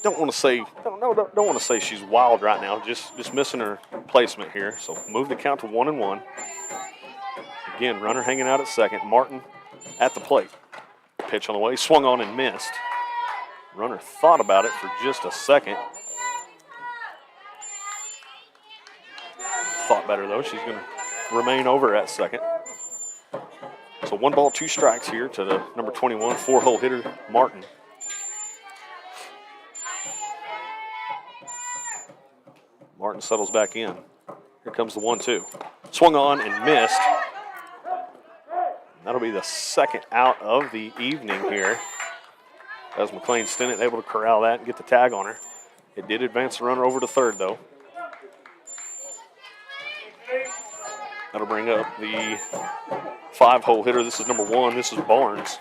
don't want to say she's wild right now. Just missing her placement here. So move the count to 1-1. Again, runner hanging out at second. Martin at the plate. Pitch on the way, swung on and missed. Runner thought about it for just a second. Thought better though. She's going to remain over at second. So 1 ball, 2 strikes here to the number 21 4-hole hitter, Martin. Martin settles back in. Here comes the 1-2. Swung on and missed. That'll be the second out of the evening here. As McLean Stinnett able to corral that and get the tag on her. It did advance the runner over to third, though. That'll bring up the 5-hole hitter. This is number 1. This is Barnes.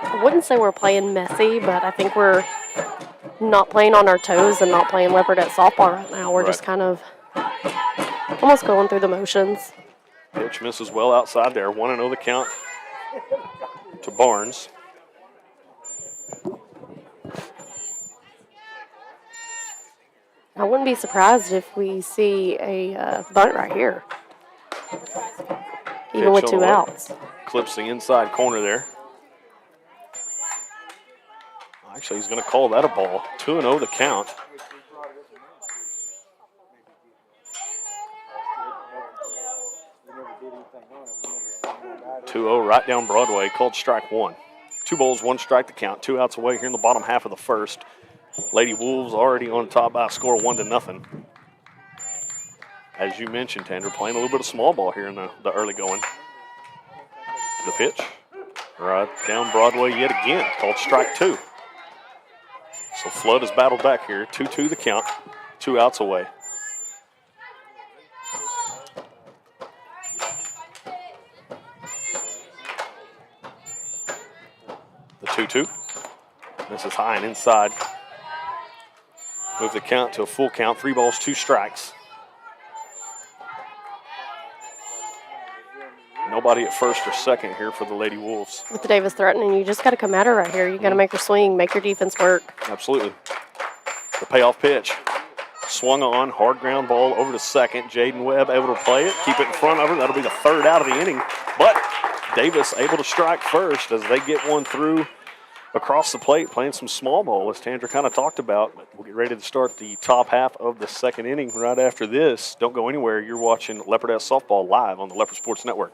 I wouldn't say we're playing messy, but I think we're not playing on our toes and not playing Leopardette softball right now. We're just kind of almost going through the motions. Pitch misses well outside there. 1-0 the count to Barnes. I wouldn't be surprised if we see a bunt right here, even with 2 outs. Clips the inside corner there. Actually, he's going to call that a ball. 2-0 the count. Right down Broadway, called strike 1. 2 balls, 1 strike the count. 2 outs away here in the bottom half of the first. Lady Wolves already on top by a score 1-0. As you mentioned, Tandra, playing a little bit of small ball here in the early going. The pitch, right down Broadway yet again, called strike 2. So Flood has battled back here. 2-2 the count, 2 outs away. The 2-2. This is high and inside. Move the count to a full count. 3 balls, 2 strikes. Nobody at first or second here for the Lady Wolves. With the Davis threatening, you just got to come at her right here. You got to make her swing, make your defense work. Absolutely. The payoff pitch. Swung on, hard ground ball over to second. Jaden Webb able to play it, keep it in front of her. That'll be the 3rd out of the inning. But Davis able to strike first as they get one through across the plate, playing some small ball, as Tandra kind of talked about. But we'll get ready to start the top half of the 2nd inning right after this. Don't go anywhere. You're watching Leopardettes softball live on the Leopard Sports Network.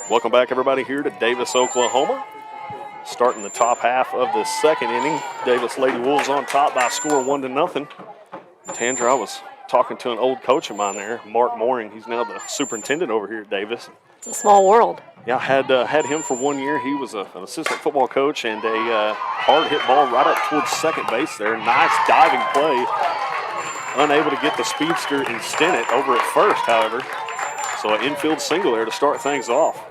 Welcome back, everybody, here to Davis, Oklahoma. Starting the top half of the 2nd inning. Davis Lady Wolves on top by a score 1-0. Tandra, I was talking to an old coach of mine there, Mark Mooring. He's now the superintendent over here at Davis. It's a small world. Yeah, I had him for 1 year. He was an assistant football coach, and a hard hit ball right up towards second base there. Nice diving play. Unable to get the speedster and Stinnett over at first, however. So an infield single there to start things off.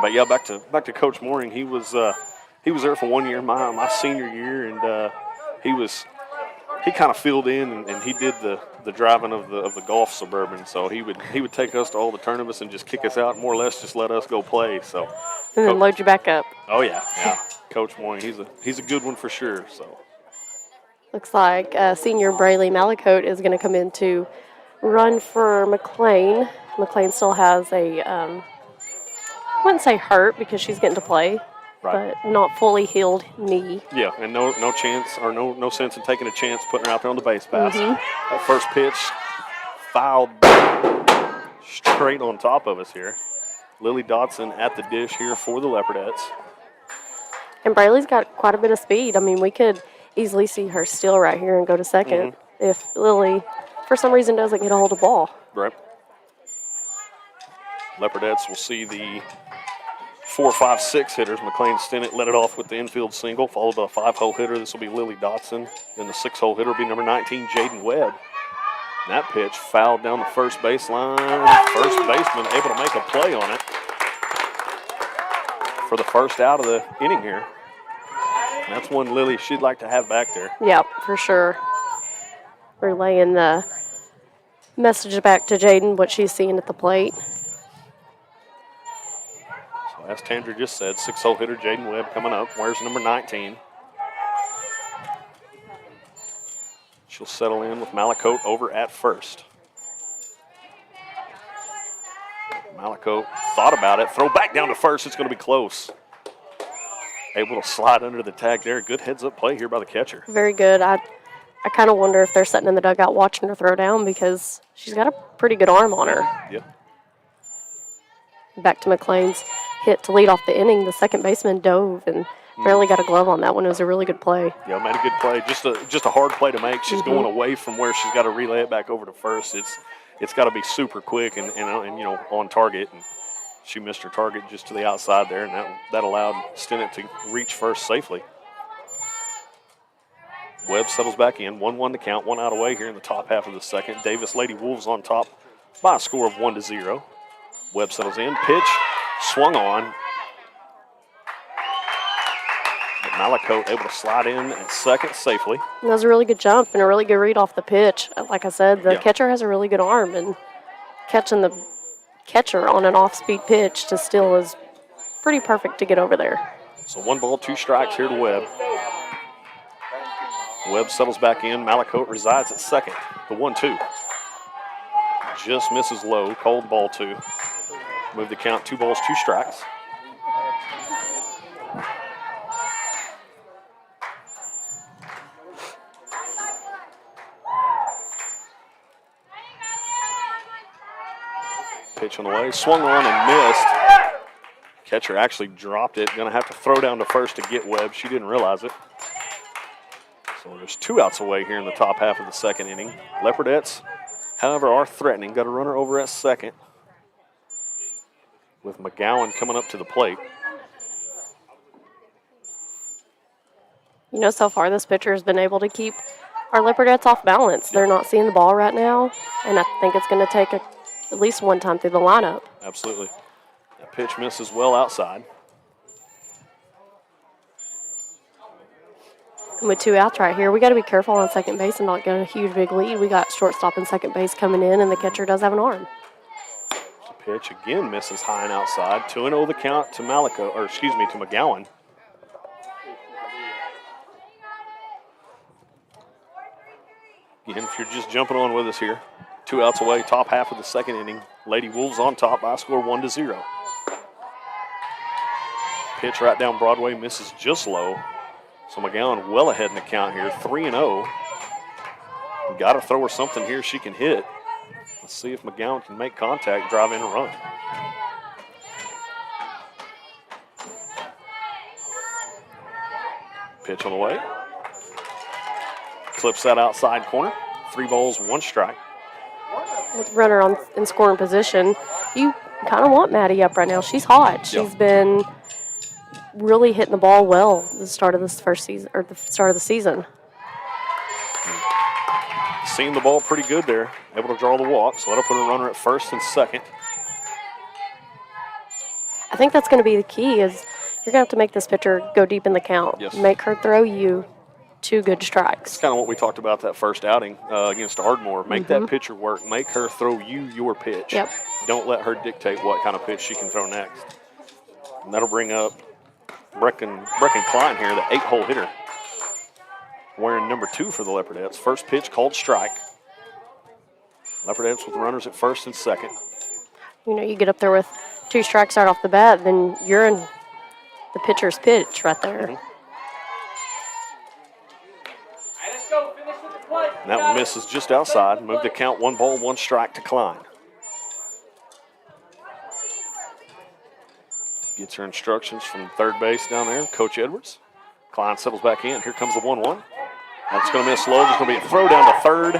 But yeah, back to Coach Mooring. He was there for 1 year, my senior year, and he kind of filled in and he did the driving of the golf Suburban. So he would take us to all the tournaments and just kick us out, more or less just let us go play. So and then load you back up. Oh, yeah. Coach Moyne, he's a good one for sure. So Looks like senior Brayley Malacote is going to come in to run for McLean. McLean still has I wouldn't say hurt because she's getting to play, right. but not fully healed knee. Yeah, and no chance or no sense in taking a chance putting her out there on the base pass. That first pitch fouled straight on top of us here. Lily Dotson at the dish here for the Leopardettes. And Brayley's got quite a bit of speed. I mean, we could easily see her steal right here and go to second if Lily, for some reason, doesn't get a hold of the ball. Right. Leopardettes will see the 4, 5, 6 hitters. McLean Stinnett led it off with the infield single, followed by a 5-hole hitter. This will be Lily Dotson. Then the 6-hole hitter will be number 19, Jaden Webb. And that pitch fouled down the first baseline. First baseman able to make a play on it for the first out of the inning here. And that's one Lily she'd like to have back there. Yep, for sure. Relaying the message back to Jaden, what she's seeing at the plate. So as Tandra just said, 6-hole hitter Jaden Webb coming up. Wears number 19. She'll settle in with Malacote over at first. Malacote thought about it. Throw back down to first. It's going to be close. Able to slide under the tag there. Good heads-up play here by the catcher. Very good. I kind of wonder if they're sitting in the dugout watching her throw down because she's got a pretty good arm on her. Yep. Back to McLean's hit to lead off the inning. The second baseman dove and barely got a glove on that one. It was a really good play. Yeah, made a good play. Just a hard play to make. She's going away from where she's got to relay it back over to first. It's got to be super quick and on target. And she missed her target just to the outside there, and that allowed Stinnett to reach first safely. Webb settles back in. 1-1 to count. 1 out away here in the top half of the second. Davis Lady Wolves on top by a score of 1-0. Webb settles in. Pitch swung on. Malacote able to slide in at second safely. That was a really good jump and a really good read off the pitch. Like I said, the catcher has a really good arm, and catching the catcher on an off-speed pitch to steal is pretty perfect to get over there. So 1 ball, 2 strikes here to Webb. Webb settles back in. Malacote resides at second. The 1-2. Just misses low. Cold ball 2. Move the count 2 balls, 2 strikes. Pitch on the way, swung on and missed. Catcher actually dropped it. Going to have to throw down to first to get Webb. She didn't realize it. So there's 2 outs away here in the top half of the second inning. Leopardettes, however, are threatening. Got a runner over at second with McGowan coming up to the plate. You know, so far this pitcher has been able to keep our Leopardettes off balance. They're not seeing the ball right now, and I think it's going to take at least one time through the lineup. Absolutely. That pitch misses well outside. And with 2 outs right here, we got to be careful on second base and not get a huge big lead. We got shortstop and second base coming in, and the catcher does have an arm. The pitch again misses high and outside. 2-0 the count to to McGowan. Again, if you're just jumping on with us here, 2 outs away, top half of the second inning. Lady Wolves on top by a score 1-0. Pitch right down Broadway, misses just low. So McGowan well ahead in the count here, 3-0. Got to throw her something here she can hit. Let's see if McGowan can make contact, drive in a run. Pitch on the way. Clips that outside corner. 3 balls, 1 strike. With runner in scoring position, you kind of want Maddie up right now. She's hot. She's been really hitting the ball well at the start of this first season, or the start of the season. Seeing the ball pretty good there. Able to draw the walk, so that'll put a runner at first and second. I think that's going to be the key is you're going to have to make this pitcher go deep in the count. Yes. Make her throw you 2 good strikes. It's kind of what we talked about that first outing against Ardmore. Make that pitcher work. Make her throw you your pitch. Yep. Don't let her dictate what kind of pitch she can throw next. And that'll bring up Brecken Klein here, the 8-hole hitter, wearing number 2 for the Leopardettes. First pitch called strike. Leopardettes with runners at first and second. You know, you get up there with 2 strikes right off the bat, then you're in the pitcher's pitch right there. Mm-hmm. And that one misses just outside. Move the count 1 ball, 1 strike to Klein. Gets her instructions from third base down there, Coach Edwards. Klein settles back in. Here comes the 1-1. That's going to miss low. There's going to be a throw down to third.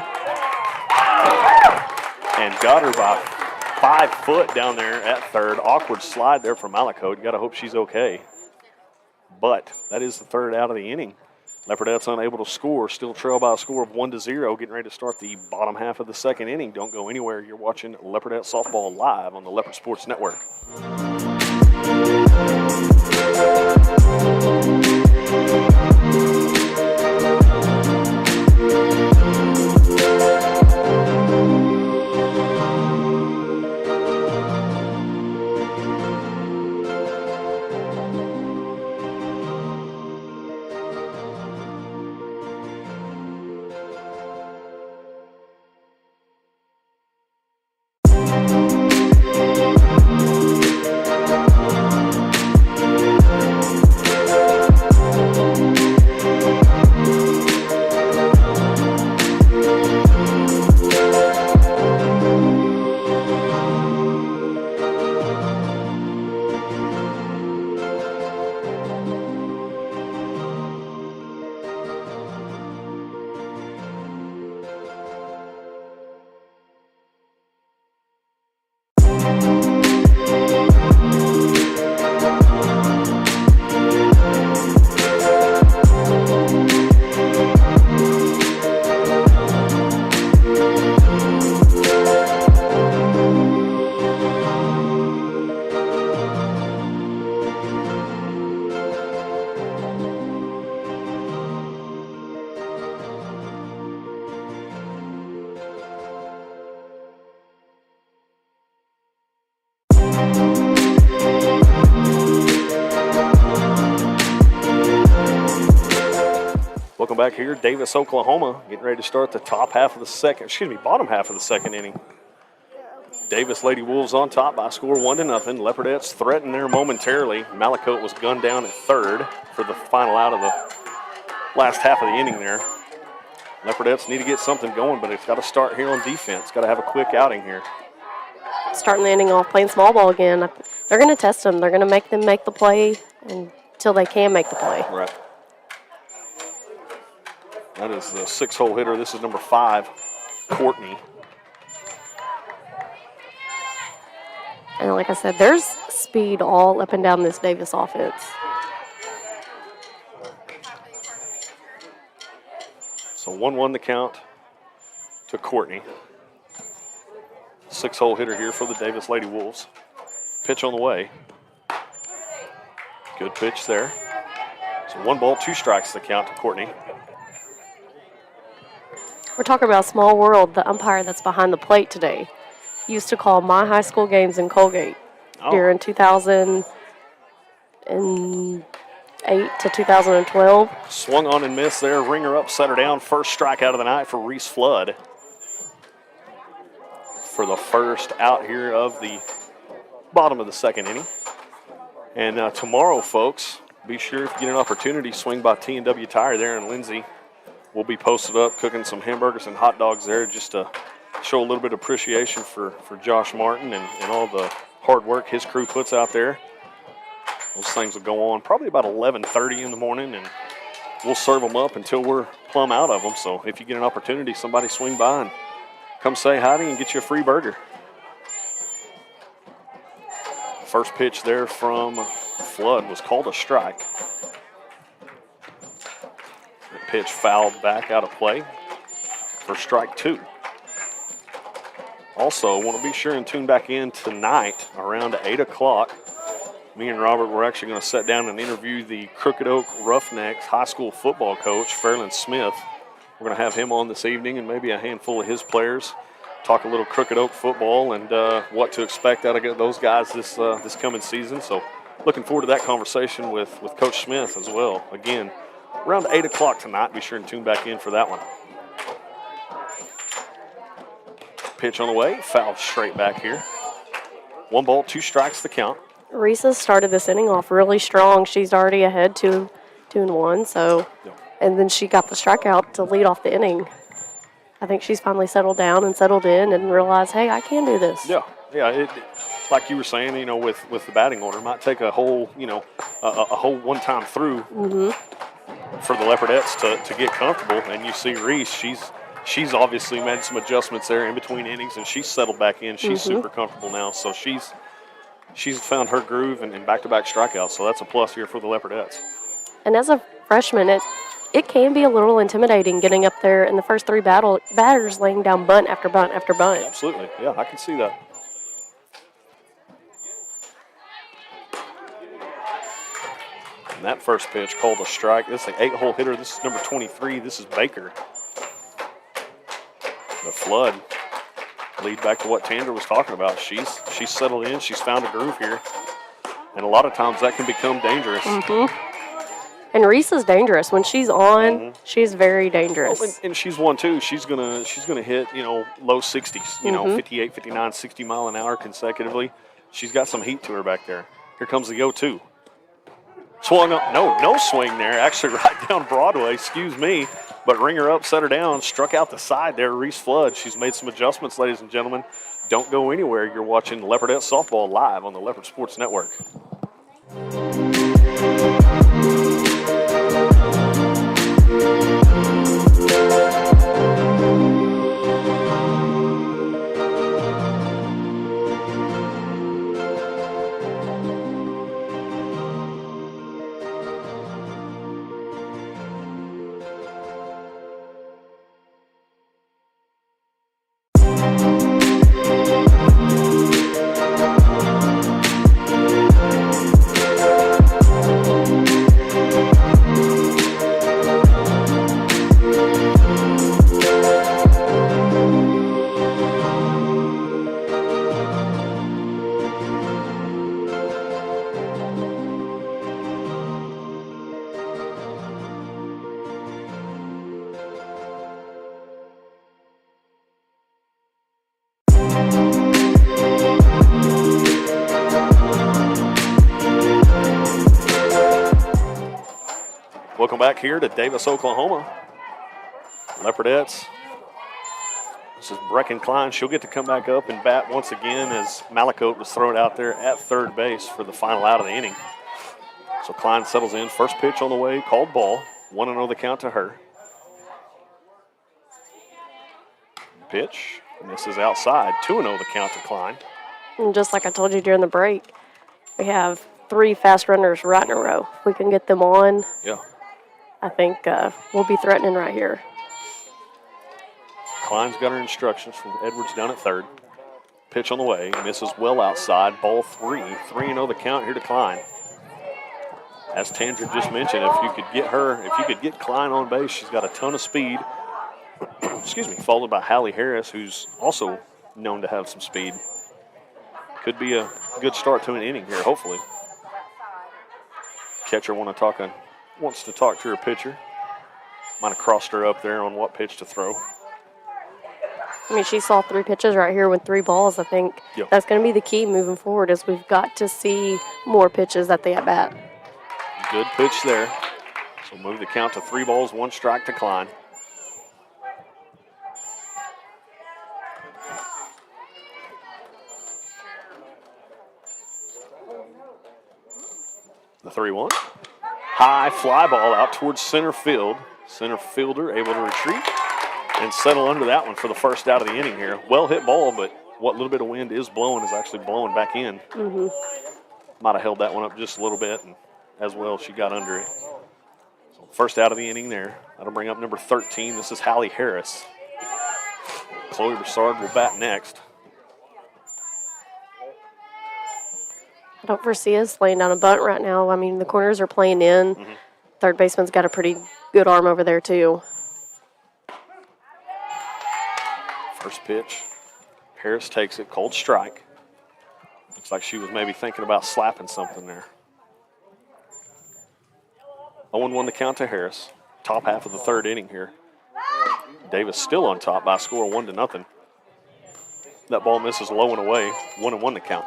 And got her by 5 foot down there at third. Awkward slide there from Malakote. You got to hope she's okay. But that is the third out of the inning. Leopardettes unable to score, still trail by a score of 1-0, getting ready to start the bottom half of the second inning. Don't go anywhere. You're watching Leopardette Softball live on the Leopard Sports Network. Welcome back here, Davis, Oklahoma, getting ready to start the bottom half of the second inning. Davis Lady Wolves on top by a score 1-0. Leopardettes threatened there momentarily. Malakote was gunned down at third for the final out of the last half of the inning there. Leopardettes need to get something going, but it's got to start here on defense. Got to have a quick outing here. Starting the inning off playing small ball again. They're going to test them. They're going to make them make the play until they can make the play. Right. That is the 6-hole hitter. This is number 5, Courtney. And like I said, there's speed all up and down this Davis offense. So 1-1 the count to Courtney. 6-hole hitter here for the Davis Lady Wolves. Pitch on the way. Good pitch there. So 1 ball, 2 strikes the count to Courtney. We're talking about a small world. The umpire that's behind the plate today used to call my high school games in Colgate during 2008 to 2012. Swung on and missed there. Ringer up, set her down. First strikeout of the night for Reese Flood. For the first out here of the bottom of the second inning. And tomorrow, folks, be sure if you get an opportunity, swing by T&W Tire there in Lindsay. We'll be posted up cooking some hamburgers and hot dogs there just to show a little bit of appreciation for Josh Martin and all the hard work his crew puts out there. Those things will go on probably about 11:30 in the morning, and we'll serve them up until we're plumb out of them. So if you get an opportunity, somebody swing by and come say hi and get you a free burger. First pitch there from Flood was called a strike. Pitch fouled back out of play for strike 2. Also, want to be sure and tune back in tonight around 8 o'clock. Me and Robert, we're actually going to sit down and interview the Crooked Oak Roughnecks high school football coach, Fairland Smith. We're going to have him on this evening and maybe a handful of his players. Talk a little Crooked Oak football and what to expect out of those guys this coming season. So looking forward to that conversation with Coach Smith as well. Again, around 8 o'clock tonight. Be sure and tune back in for that one. Pitch on the way. Foul straight back here. 1 ball, 2 strikes the count. Reese's started this inning off really strong. She's already ahead 2-1. So, and then she got the strikeout to lead off the inning. I think she's finally settled down and settled in and realized, hey, I can do this. Yeah. Like you were saying, with the batting order, it might take a whole, a whole one-time through for the Leopardettes to get comfortable. And you see Reese, she's obviously made some adjustments there in between innings, and she's settled back in. She's super comfortable now, so she's found her groove and back-to-back strikeouts. So that's a plus here for the Leopardettes. And as a freshman, it can be a little intimidating getting up there in the first 3 batters laying down bunt after bunt after bunt. Absolutely, yeah, I can see that. And that first pitch called a strike. This is an 8-hole hitter. This is number 23. This is Baker. The flood lead back to what Tandra was talking about. She's settled in. She's found a groove here. And a lot of times that can become dangerous. And Reese is dangerous. When she's on, she's very dangerous. Oh, and she's one too. She's gonna hit, low 60s, 58, 59, 60 mile an hour consecutively. She's got some heat to her back there. Here comes the 0-2. Swung up. No swing there. Actually right down Broadway, excuse me. But ring her up, set her down, struck out the side there, Reese Flood. She's made some adjustments, ladies and gentlemen. Don't go anywhere. You're watching Leopardette Softball live on the Leopard Sports Network. Welcome back here to Davis, Oklahoma. Leopardettes. This is Brecken Klein. She'll get to come back up and bat once again as Malakote was thrown out there at third base for the final out of the inning. So Klein settles in. First pitch on the way, called ball. 1-0 the count to her. Pitch. And this is outside. 2-0 the count to Klein. And just like I told you during the break, we have 3 fast runners right in a row. If we can get them on, I think we'll be threatening right here. Klein's got her instructions from Edwards down at third. Pitch on the way. Misses well outside. Ball 3. 3-0 the count here to Klein. As Tandra just mentioned, if you could get Klein on base, she's got a ton of speed. Excuse me, followed by Hallie Harris, who's also known to have some speed. Could be a good start to an inning here, hopefully. Catcher wants to talk to her pitcher. Might have crossed her up there on what pitch to throw. I mean, she saw 3 pitches right here with 3 balls. I think that's going to be the key moving forward is we've got to see more pitches at the at-bat. Good pitch there. So move the count to 3 balls, 1 strike to Klein. The 3-1. High fly ball out towards center field. Center fielder able to retreat and settle under that one for the first out of the inning here. Well hit ball, but what little bit of wind is blowing is actually blowing back in. Might have held that one up just a little bit, and as well she got under it. So first out of the inning there. That'll bring up number 13. This is Hallie Harris. Chloe Broussard will bat next. I don't foresee us laying down a bunt right now. I mean, the corners are playing in. Third baseman's got a pretty good arm over there, too. First pitch. Harris takes it, cold strike. Looks like she was maybe thinking about slapping something there. 0-1 the count to Harris. Top half of the third inning here. Davis still on top by a score of 1-0. That ball misses low and away. 1-1 the count.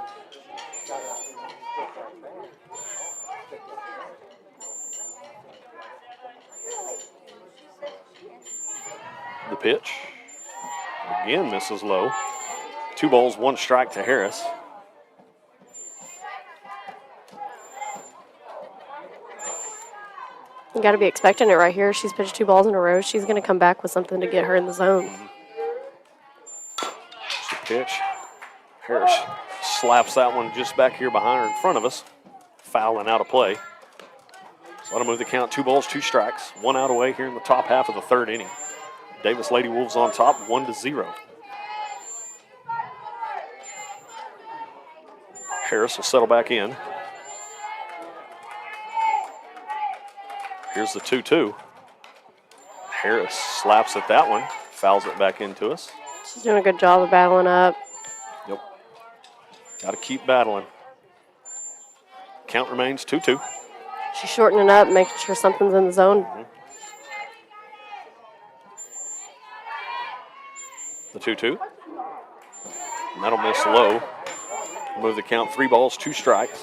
The pitch. Again misses low. 2 balls, 1 strike to Harris. You got to be expecting it right here. She's pitched 2 balls in a row. She's going to come back with something to get her in the zone. It's the pitch. Harris slaps that one just back here behind her in front of us. Fouling out of play. So that'll move the count 2 balls, 2 strikes. 1 out away here in the top half of the third inning. Davis Lady Wolves on top, 1-0. Harris will settle back in. Here's the 2-2. Harris slaps at that one, fouls it back into us. She's doing a good job of battling up. Yep. Got to keep battling. Count remains 2-2. She's shortening up, making sure something's in the zone. The 2-2. And that'll miss low. Move the count 3 balls, 2 strikes.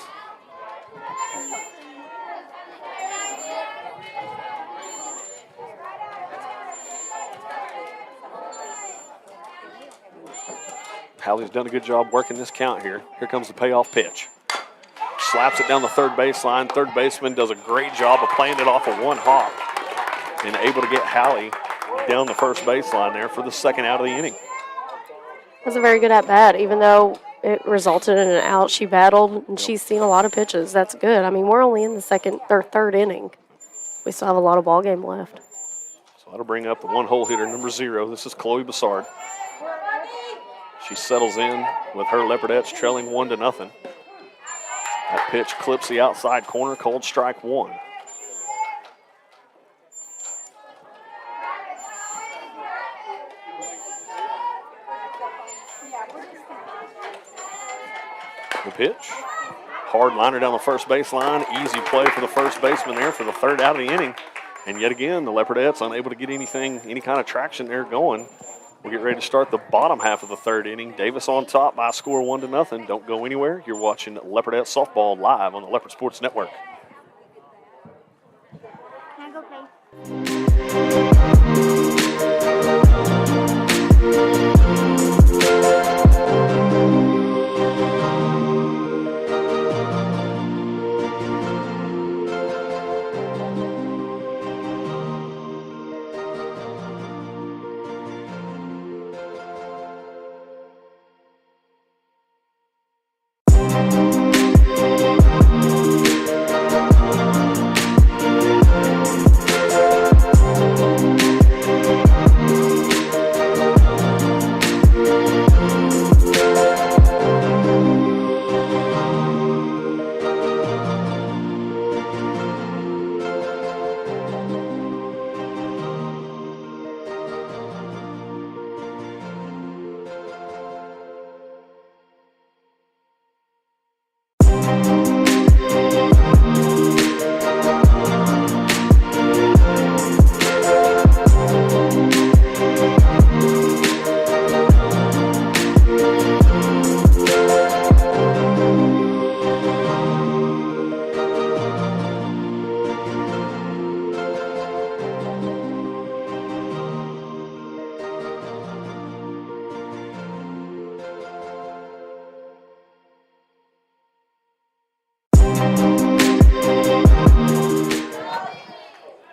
Hallie's done a good job working this count here. Here comes the payoff pitch. Slaps it down the third baseline. Third baseman does a great job of playing it off of 1 hop and able to get Hallie down the first baseline there for the second out of the inning. That's a very good at-bat. Even though it resulted in an out, she battled, and she's seen a lot of pitches. That's good. I mean, we're only in the third inning. We still have a lot of ball game left. So that'll bring up the 1-hole hitter, number 0. This is Chloe Bassard. She settles in with her Leopardettes trailing 1-0. That pitch clips the outside corner, called strike 1. The pitch. Hard liner down the first baseline. Easy play for the first baseman there for the third out of the inning. And yet again, the Leopardettes unable to get any kind of traction there going. We'll get ready to start the bottom half of the third inning. Davis on top by a score 1-0. Don't go anywhere. You're watching Leopardette softball live on the Leopard Sports Network. Can I go play?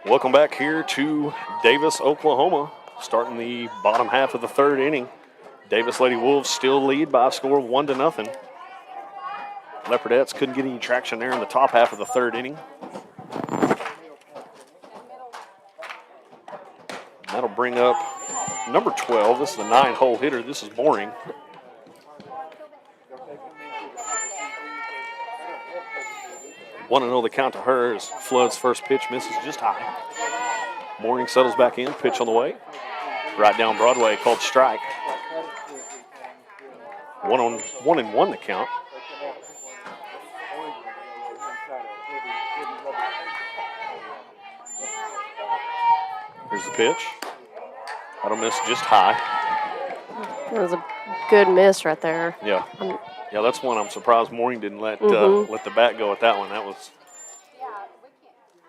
Welcome back here to Davis, Oklahoma, starting the bottom half of the third inning. Davis Lady Wolves still lead by a score of 1-0. Leopardettes couldn't get any traction there in the top half of the third inning. That'll bring up number 12. This is the 9-hole hitter. This is Boring. Want to know the count to her as Flood's first pitch misses just high. Boring settles back in, pitch on the way. Right down Broadway, called strike. 1-1 the count. Here's the pitch. That'll miss just high. That was a good miss right there. Yeah. Yeah, that's one I'm surprised Mooring didn't let the bat go at that one. That was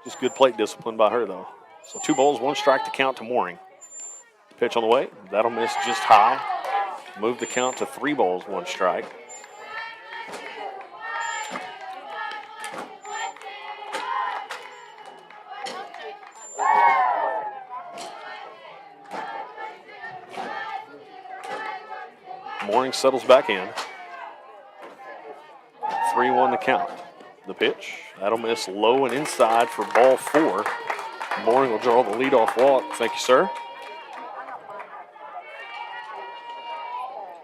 just good plate discipline by her, though. So 2 balls, 1 strike to count to Mooring. Pitch on the way. That'll miss just high. Move the count to 3 balls, 1 strike. Mooring settles back in. 3-1 to count. The pitch. That'll miss low and inside for ball 4. Mooring will draw the leadoff walk. Thank you, sir.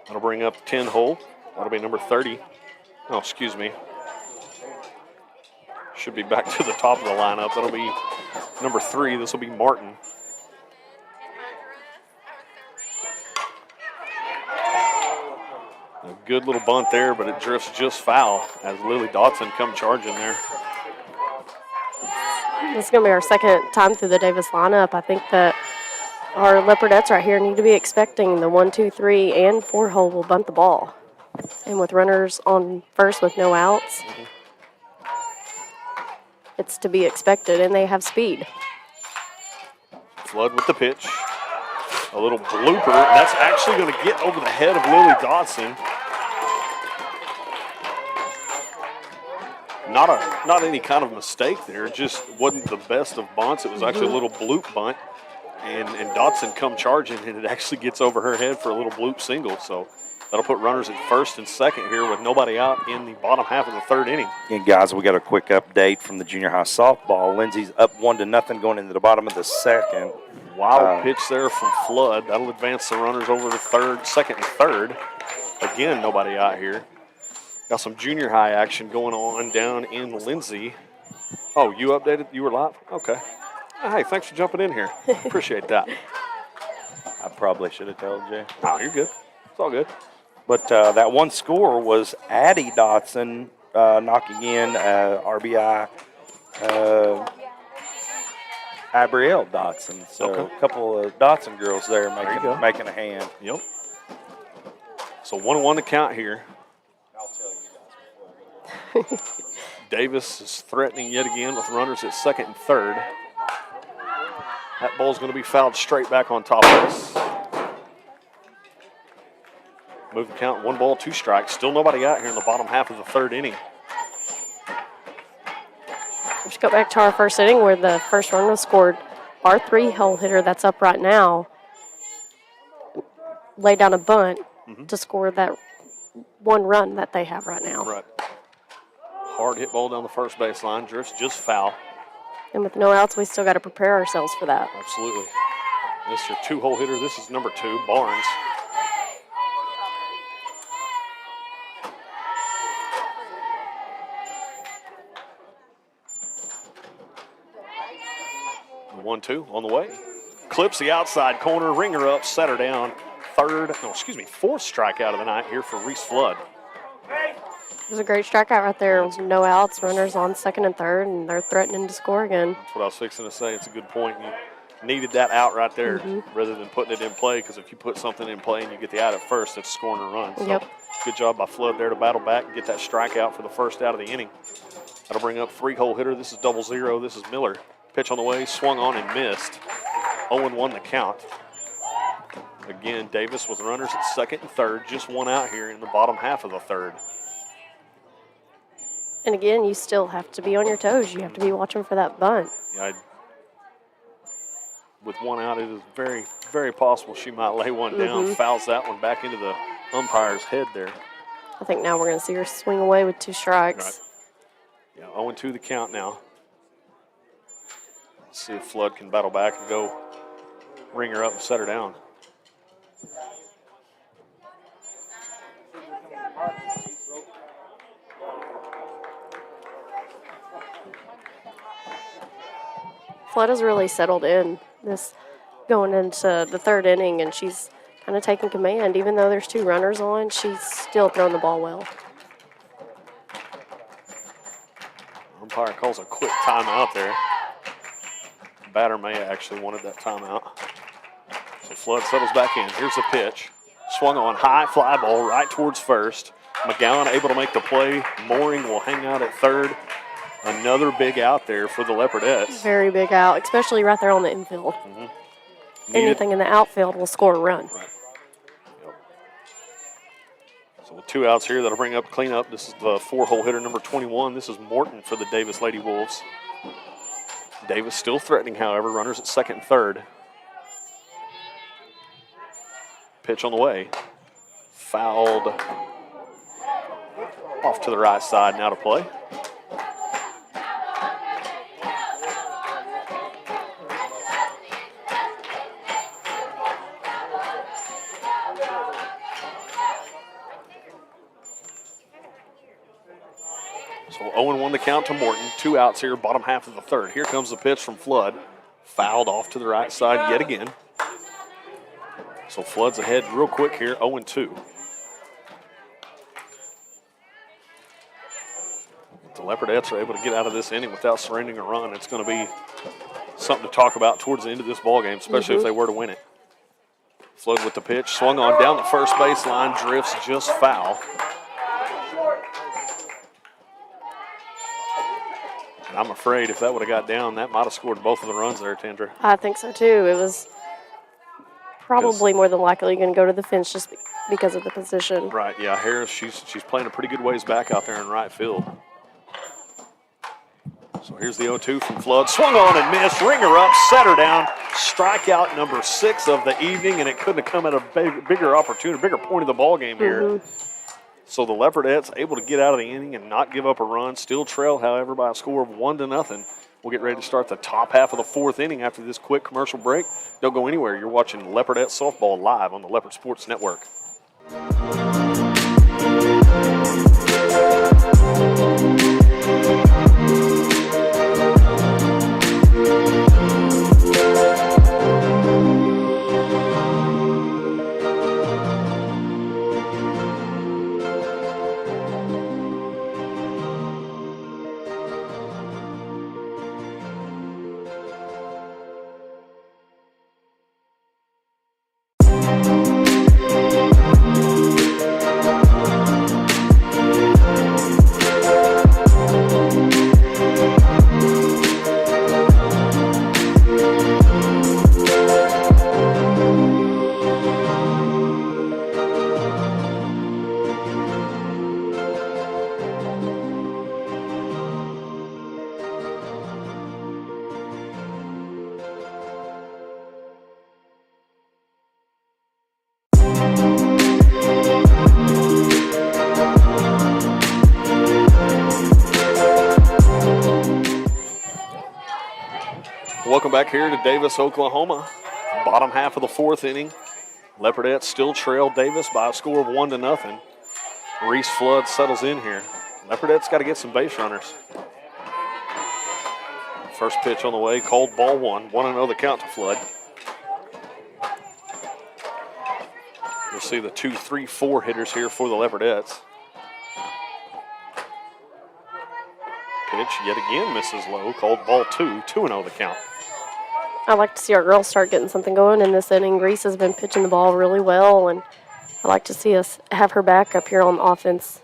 That'll bring up 10 hole. That'll be number 30. Oh, excuse me. Should be back to the top of the lineup. That'll be number 3. This will be Martin. A good little bunt there, but it drifts just foul as Lily Dotson come charging there. This is going to be our second time through the Davis lineup. I think that our Leopardettes right here need to be expecting the 1, 2, 3, and 4 hole will bunt the ball. And with runners on first with no outs, it's to be expected, and they have speed. Flood with the pitch. A little blooper. That's actually going to get over the head of Lily Dotson. Not any kind of mistake there. It just wasn't the best of bunts. It was actually a little bloop bunt. And Dotson come charging, and it actually gets over her head for a little bloop single. So that'll put runners at first and second here with nobody out in the bottom half of the 3rd inning. And guys, we got a quick update from the junior high softball. Lindsay's up 1-0 going into the bottom of the 2nd. Wild pitch there from Flood. That'll advance the runners over to 2nd and 3rd. Again, nobody out here. Got some junior high action going on down in Lindsay. Oh, you updated? You were live? Okay. Hey, thanks for jumping in here. Appreciate that. I probably should have told you. Oh, you're good. It's all good. But that one score was Addie Dotson knocking in RBI Abrielle Dotson. So a couple of Dotson girls there making a hand. Yep. So 1-1 to count here. I'll tell you guys before. Davis is threatening yet again with runners at 2nd and 3rd. That ball's going to be fouled straight back on top of us. Move the count, 1 ball, 2 strikes. Still nobody out here in the bottom half of the 3rd inning. Let's go back to our first inning where the first run was scored. Our 3 hole hitter that's up right now laid down a bunt to score that 1 run that they have right now. Right. Hard hit ball down the first baseline. Drifts just foul. And with no outs, we still got to prepare ourselves for that. Absolutely. This is your 2-hole hitter. This is number 2, Barnes. The 1-2 on the way. Clips the outside corner, ringer up, set her down. 4th strikeout of the night here for Reese Flood. It was a great strikeout right there. No outs, runners on 2nd and 3rd, and they're threatening to score again. That's what I was fixing to say. It's a good point. You needed that out right there rather than putting it in play, because if you put something in play and you get the out at first, that's scoring a run. So good job by Flood there to battle back and get that strikeout for the first out of the inning. That'll bring up 3-hole hitter. This is 0-0. This is Miller. Pitch on the way, swung on and missed. 0-1 the count. Again, Davis with runners at 2nd and 3rd. Just 1 out here in the bottom half of the 3rd. And again, you still have to be on your toes. You have to be watching for that bunt. Yeah, with 1 out, it is very, very possible she might lay one down. Fouls that one back into the umpire's head there. I think now we're going to see her swing away with 2 strikes. Right. Yeah, 0-2 the count now. Let's see if Flood can battle back and go ring her up and set her down. Flood has really settled in this going into the 3rd inning, and she's kind of taking command. Even though there's 2 runners on, she's still throwing the ball well. Umpire calls a quick timeout there. batter may have actually wanted that timeout. So Flood settles back in. Here's the pitch. Swung on high, fly ball right towards first. McGowan able to make the play. Mooring will hang out at third. Another big out there for the Leopardettes. Very big out, especially right there on the infield. Anything in the outfield will score a run. Right. Yep. So with 2 outs here, that'll bring up cleanup. This is the 4-hole hitter number 21. This is Morton for the Davis Lady Wolves. Davis still threatening, however. Runners at second and third. Pitch on the way. Fouled off to the right side, now to play. So 0-1 to count to Morton. 2 outs here, bottom half of the third. Here comes the pitch from Flood. Fouled off to the right side yet again. So Flood's ahead real quick here, 0-2. The Leopardettes are able to get out of this inning without surrendering a run. It's going to be something to talk about towards the end of this ball game, especially if they were to win it. Flood with the pitch, swung on down the first baseline, drifts just foul. And I'm afraid if that would have got down, that might have scored both of the runs there, Tandra. I think so, too. It was probably more than likely going to go to the fence just because of the position. Right, yeah, Harris, she's playing a pretty good ways back out there in right field. So here's the 0-2 from Flood. Swung on and missed. Ringer up, set her down. Strikeout number 6 of the evening, and it couldn't have come at a bigger opportunity, bigger point of the ball game here. So the Leopardettes able to get out of the inning and not give up a run. Still trail, however, by a score of 1-0. We'll get ready to start the top half of the 4th inning after this quick commercial break. Don't go anywhere. You're watching Leopardette Softball live on the Leopard Sports Network. Welcome back here to Davis, Oklahoma. Bottom half of the 4th inning. Leopardettes still trail Davis by a score of 1-0. Reese Flood settles in here. Leopardettes got to get some base runners. First pitch on the way, called ball 1. 1-0 the count to Flood. You'll see the 2, 3, 4 hitters here for the Leopardettes. Pitch yet again misses low, called ball 2. 2-0 the count. I like to see our girls start getting something going in this inning. Reese has been pitching the ball really well, and I like to see us have her back up here on offense.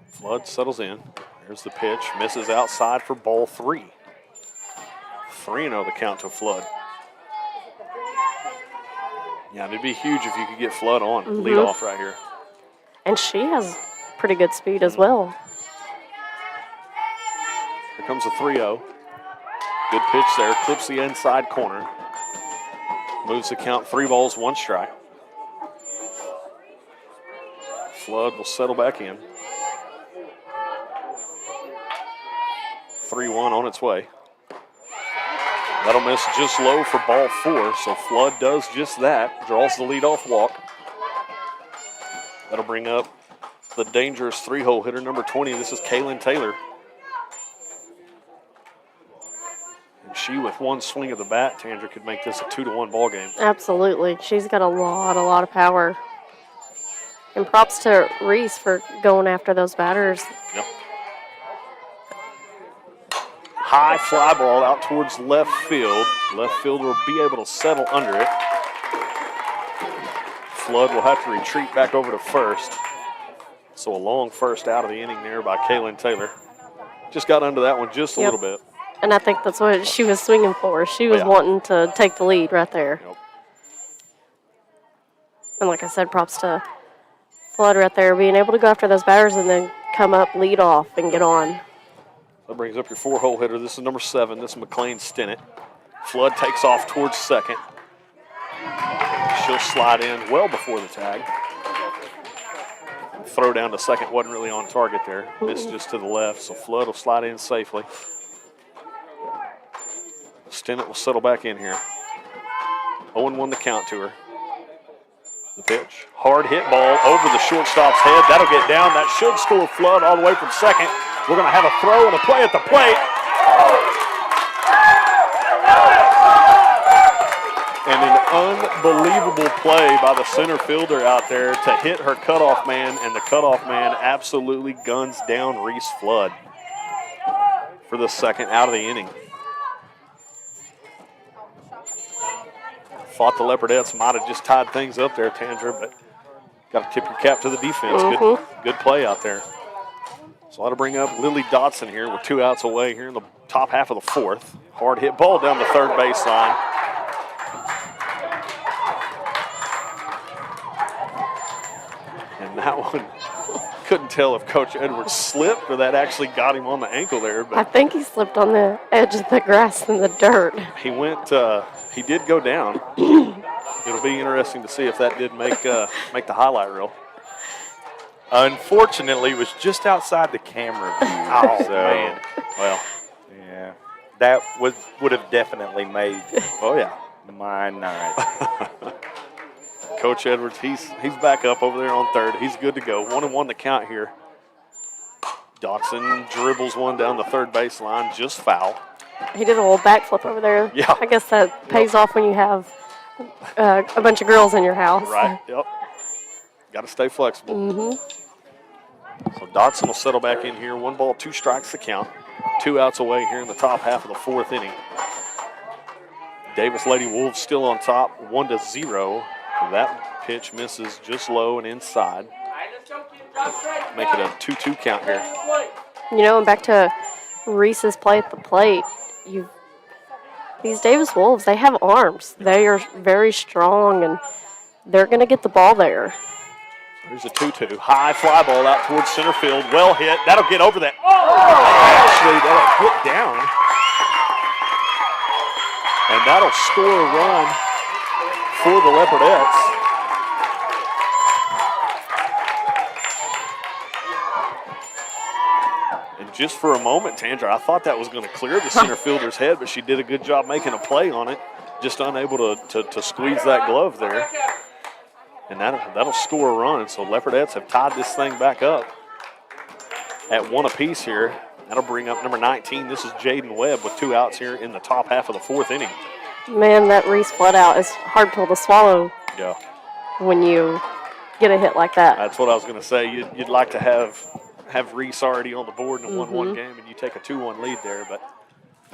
Flood settles in. There's the pitch. Misses outside for ball 3. 3-0 the count to Flood. Yeah, it'd be huge if you could get Flood on. Lead off right here. And she has pretty good speed as well. Here comes a 3-0. Good pitch there. Clips the inside corner. Moves the count 3 balls, 1 strike. Flood will settle back in. 3-1 on its way. That'll miss just low for ball 4, so Flood does just that. Draws the leadoff walk. That'll bring up the dangerous 3-hole hitter, number 20. This is Kaylin Taylor. And she, with one swing of the bat, Tandra, could make this a 2-1 ball game. Absolutely. She's got a lot of power. And props to Reese for going after those batters. Yep. high fly ball out towards left field. Left fielder will be able to settle under it. Flood will have to retreat back over to first. So a long first out of the inning there by Kaylin Taylor. Just got under that one just a little bit. And I think that's what she was swinging for. She was wanting to take the lead right there. Yep. And like I said, props to Flood right there, being able to go after those batters and then come up, lead off, and get on. That brings up your 4-hole hitter. This is number 7. This is McLean Stinnett. Flood takes off towards second. She'll slide in well before the tag. Throw down to second wasn't really on target there. Missed just to the left, so Flood will slide in safely. Stinnett will settle back in here. 0-1 the count to her. The pitch. Hard hit ball over the shortstop's head. That'll get down. That should score Flood all the way from second. We're going to have a throw and a play at the plate. And an unbelievable play by the center fielder out there to hit her cutoff man, and the cutoff man absolutely guns down Reese Flood for the second out of the inning. Thought the Leopardettes might have just tied things up there, Tandra, but got to tip your cap to the defense. Good play out there. So that'll bring up Lily Dotson here with 2 outs away here in the top half of the 4th. Hard hit ball down the third baseline. And that one, couldn't tell if Coach Edwards slipped or that actually got him on the ankle there. But I think he slipped on the edge of the grass in the dirt. he went, he did go down. It'll be interesting to see if that did make the highlight reel. Unfortunately, it was just outside the camera view. Oh, so, man. Well, yeah, that would have definitely made yeah. my night. Coach Edwards, he's back up over there on third. He's good to go. 1-1 the count here. Dotson dribbles one down the third baseline, just foul. He did a little backflip over there. Yeah. I guess that pays off when you have a bunch of girls in your house. Right, yep. Got to stay flexible. So Dotson will settle back in here. 1 ball, 2 strikes the count. 2 outs away here in the top half of the 4th inning. Davis Lady Wolves still on top, 1-0. That pitch misses just low and inside. Make it a 2-2 count here. You know, and back to Reese's play at the plate. These Davis Wolves, they have arms. They are very strong, and they're going to get the ball there. Here's a 2-2. High fly ball out towards center field. Well hit. That'll get over that. Actually, that'll hit down. And that'll score a run for the Leopardettes. And just for a moment, Tandra, I thought that was going to clear the center fielder's head, but she did a good job making a play on it. Just unable to squeeze that glove there. And that'll score a run. So Leopardettes have tied this thing back up at 1 apiece here. That'll bring up number 19. This is Jaden Webb with 2 outs here in the top half of the 4th inning. Man, that Reese Flood out is hard pill to swallow. Yeah. When you get a hit like that. That's what I was going to say. You'd like to have Reese already on the board in a 1-1 game, and you take a 2-1 lead there, but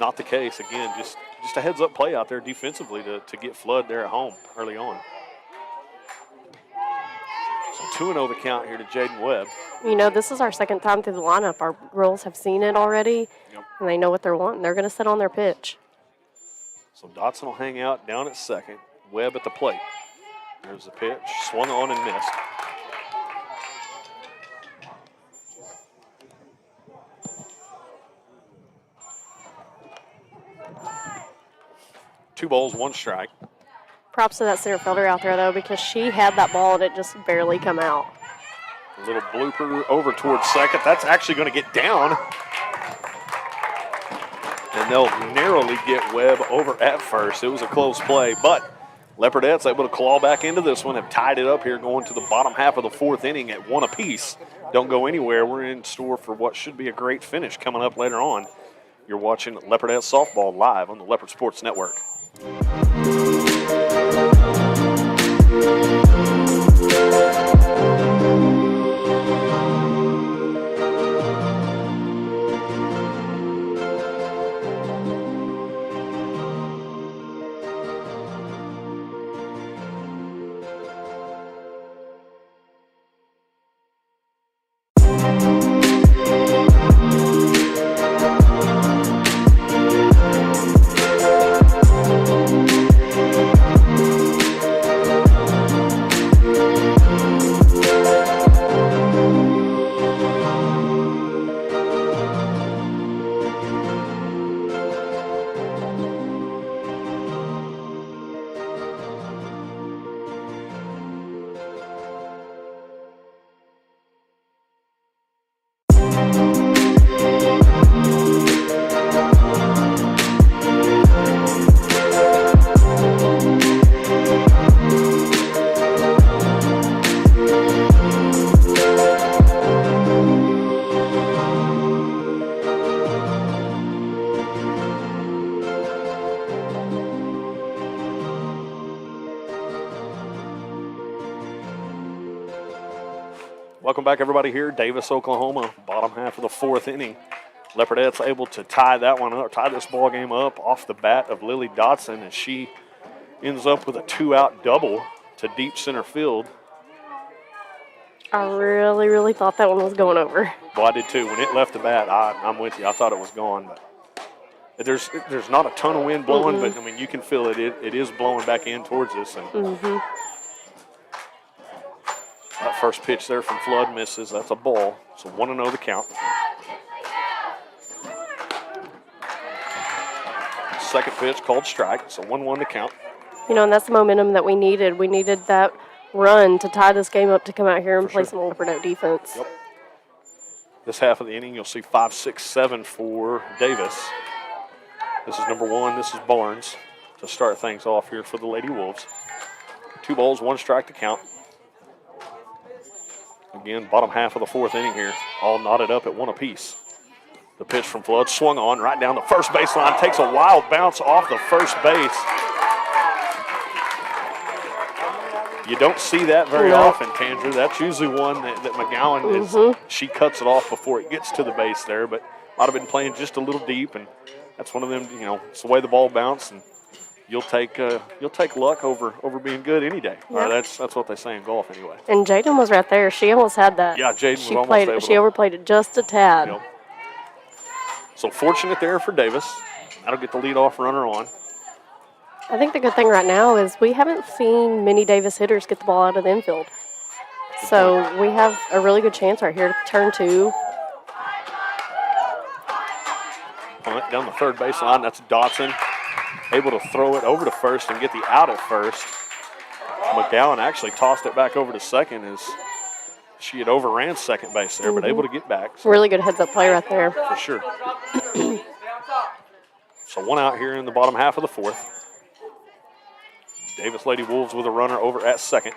not the case. Again, just a heads-up play out there defensively to get Flood there at home early on. So 2-0 the count here to Jaden Webb. You know, this is our second time through the lineup. Our girls have seen it already, and they know what they're wanting. They're going to sit on their pitch. So Dotson will hang out down at second. Webb at the plate. There's the pitch. Swung on and missed. Two balls, 1 strike. Props to that center fielder out there, though, because she had that ball and it just barely come out. A little blooper over towards second. That's actually going to get down. And they'll narrowly get Webb over at first. It was a close play, but Leopardettes able to claw back into this one, have tied it up here going to the bottom half of the 4th inning at 1 apiece. Don't go anywhere. We're in store for what should be a great finish coming up later on. You're watching Leopardettes Softball live on the Leopard Sports Network. Welcome back, everybody, here. Davis, Oklahoma, bottom half of the fourth inning. Leopardettes able to tie that one up, tie this ball game up off the bat of Lily Dotson, and she ends up with a 2-out double to deep center field. I really, really thought that one was going over. Well, I did too. When it left the bat, I'm with you. I thought it was gone, but there's not a ton of wind blowing, but I mean you can feel it. It is blowing back in towards us. And that first pitch there from Flood misses. That's a ball. So 1-0 the count. Second pitch called strike. So 1-1 the count. You know, and that's the momentum that we needed. We needed that run to tie this game up to come out here and play some Leopardette defense. Yep. This half of the inning, you'll see 5, 6, 7 for Davis. This is number 1. This is Barnes to start things off here for the Lady Wolves. 2 balls, 1 strike to count. Again, bottom half of the fourth inning here, all knotted up at 1 apiece. The pitch from Flood swung on right down the first baseline, takes a wild bounce off the first base. You don't see that very often, Tandra. That's usually one that McGowan is. She cuts it off before it gets to the base there, but might have been playing just a little deep, and that's one of them. You know, it's the way the ball bounced, and you'll take luck over being good any day. Yep. That's what they say in golf anyway. And Jaden was right there. She almost had that. Yeah, Jaden was almost able to. She overplayed it just a tad. Yep. So fortunate there for Davis. That'll get the leadoff runner on. I think the good thing right now is we haven't seen many Davis hitters get the ball out of the infield. So we have a really good chance right here to turn 2. Punt down the third baseline. That's Dotson. Able to throw it over to first and get the out at first. McGowan actually tossed it back over to second as she had overran second base there, but able to get back. So really good heads-up play right there. for sure. So 1 out here in the bottom half of the fourth. Davis Lady Wolves with a runner over at second.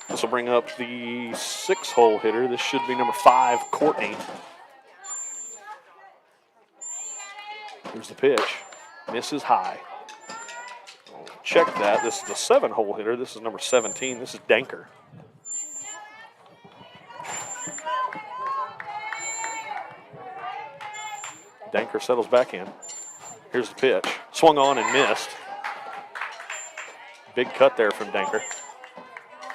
This will bring up the 6-hole hitter. This should be number 5, Courtney. Here's the pitch. Misses high. Check that. This is the 7-hole hitter. This is number 17. This is Danker. Danker settles back in. Here's the pitch. Swung on and missed. Big cut there from Danker.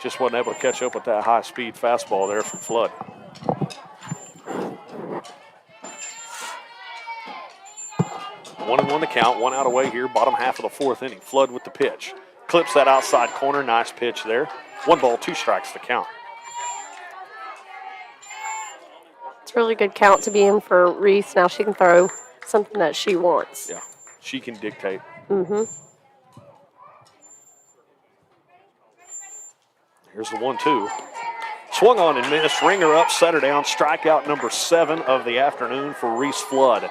Just wasn't able to catch up with that high-speed fastball there from Flood. One and 1 to count. 1 out away here, bottom half of the fourth inning. Flood with the pitch. Clips that outside corner. Nice pitch there. 1 ball, 2 strikes to count. It's a really good count to be in for Reese. Now she can throw something that she wants. Yeah, she can dictate. Here's the 1-2. Swung on and missed. Ringer up, set her down. Strikeout number 7 of the afternoon for Reese Flood